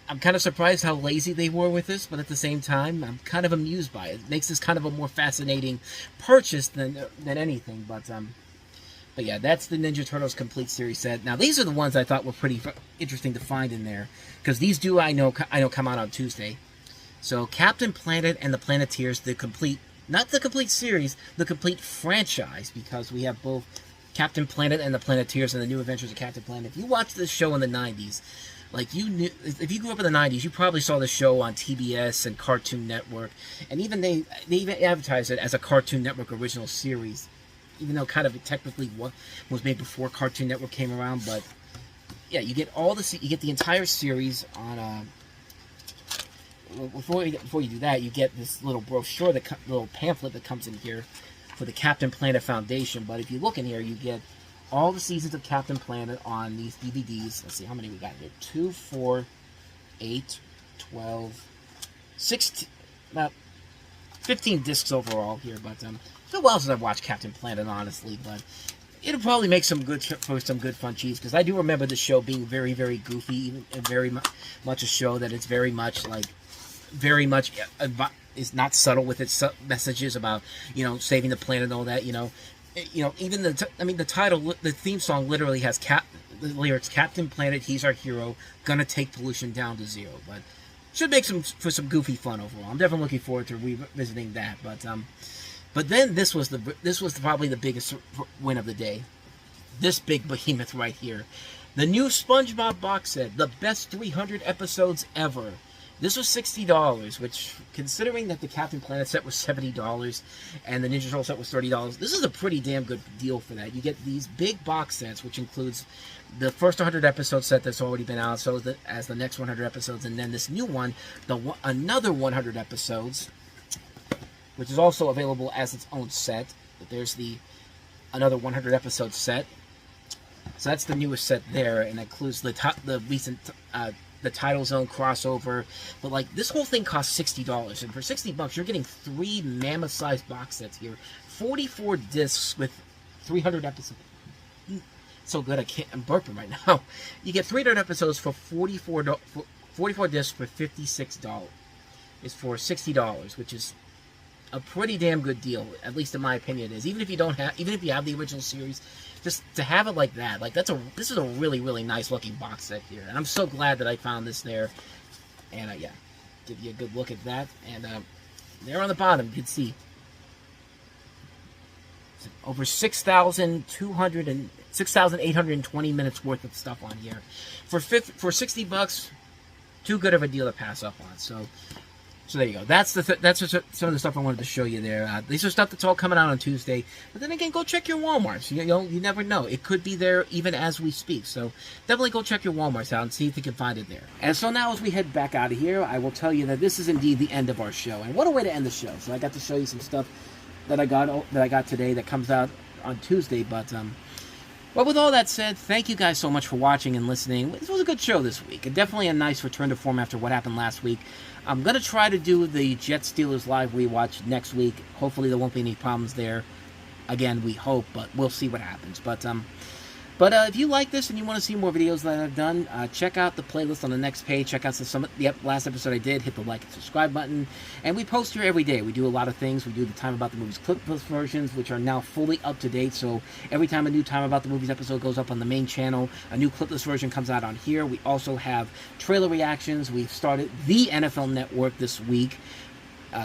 I'm kind of surprised how lazy they were with this, but at the same time, I'm kind of amused by it. It makes this kind of a more fascinating purchase than anything. But yeah, that's the Ninja Turtles Complete Series set. Now, these are the ones I thought were pretty interesting to find in there, because these do, I know come out on Tuesday. So, Captain Planet and the Planeteers, the complete, not the complete series, the complete franchise, because we have both Captain Planet and the Planeteers and the New Adventures of Captain Planet. If you watched this show in the 90s, like, you knew, if you grew up in the 90s, you probably saw the show on TBS and Cartoon Network, and even they even advertised it as a Cartoon Network original series, even though kind of technically what was made before Cartoon Network came around. But yeah, you get the entire series on before you do that, you get this little brochure, little pamphlet that comes in here for the Captain Planet Foundation. But if you look in here, you get all the seasons of Captain Planet on these DVDs. Let's see how many we got here. 2, 4, 8, 12, 16, about 15 discs overall here. But it's been a while since I've watched Captain Planet, honestly. But it'll probably make some good fun cheese, because I do remember the show being very, very goofy, and very much a show that it's very much is not subtle with its messages about, saving the planet and all that. Even the title, the theme song literally has the lyrics, Captain Planet, he's our hero, gonna take pollution down to zero. But should make for some goofy fun overall. I'm definitely looking forward to revisiting that. But then this was probably the biggest win of the day. This big behemoth right here. The new SpongeBob box set, the best 300 episodes ever. This was $60, which, considering that the Captain Planet set was $70 and the Ninja Turtle set was $30, this is a pretty damn good deal for that. You get these big box sets, which includes the first 100 episode set that's already been out, so as the next 100 episodes, and then this new one, another 100 episodes, which is also available as its own set. But there's another 100 episode set. So that's the newest set there, and includes the recent the Title Zone crossover. But like, this whole thing costs $60, and for $60 you're getting 3 mammoth-sized box sets here, 44 discs with 300 episodes. So good, I'm burping right now. You get 300 episodes for 44 discs for $56. It's for $60, which is a pretty damn good deal, at least in my opinion it is. Even if you have the original series, just to have it like that, like this is a really, really nice looking box set here, and I'm so glad that I found this there. And yeah, give you a good look at that. And there on the bottom, you can see over 6,820 minutes worth of stuff on here. For $60, too good of a deal to pass up on. So there you go. That's some of the stuff I wanted to show you there. These are stuff that's all coming out on Tuesday. But then again, go check your Walmarts. You never know. It could be there even as we speak. So definitely go check your Walmarts out and see if you can find it there. And so now as we head back out of here, I will tell you that this is indeed the end of our show. And what a way to end the show. So I got to show you some stuff that I got today that comes out on Tuesday. But with all that said, thank you guys so much for watching and listening. This was a good show this week. And definitely a nice return to form after what happened last week. I'm going to try to do the Jets Steelers live rewatch next week. Hopefully there won't be any problems there. Again, we hope, but we'll see what happens. But if you like this and you want to see more videos that I've done, check out the playlist on the next page. Check out the last episode I did. Hit the like and subscribe button. And we post here every day. We do a lot of things. We do the Time About the Movies clipless versions, which are now fully up to date. So every time a new Time About the Movies episode goes up on the main channel, a new clipless version comes out on here. We also have trailer reactions. We've started the NFL Network this week.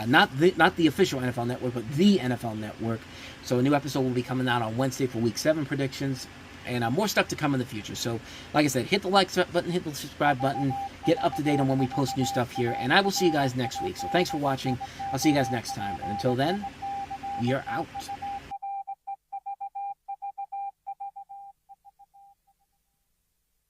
Not the official NFL Network, but the NFL Network. So a new episode will be coming out on Wednesday for Week 7 predictions. And more stuff to come in the future. So, like I said, hit the like button, hit the subscribe button, get up to date on when we post new stuff here. And I will see you guys next week. So thanks for watching. I'll see you guys next time. And until then, we are out.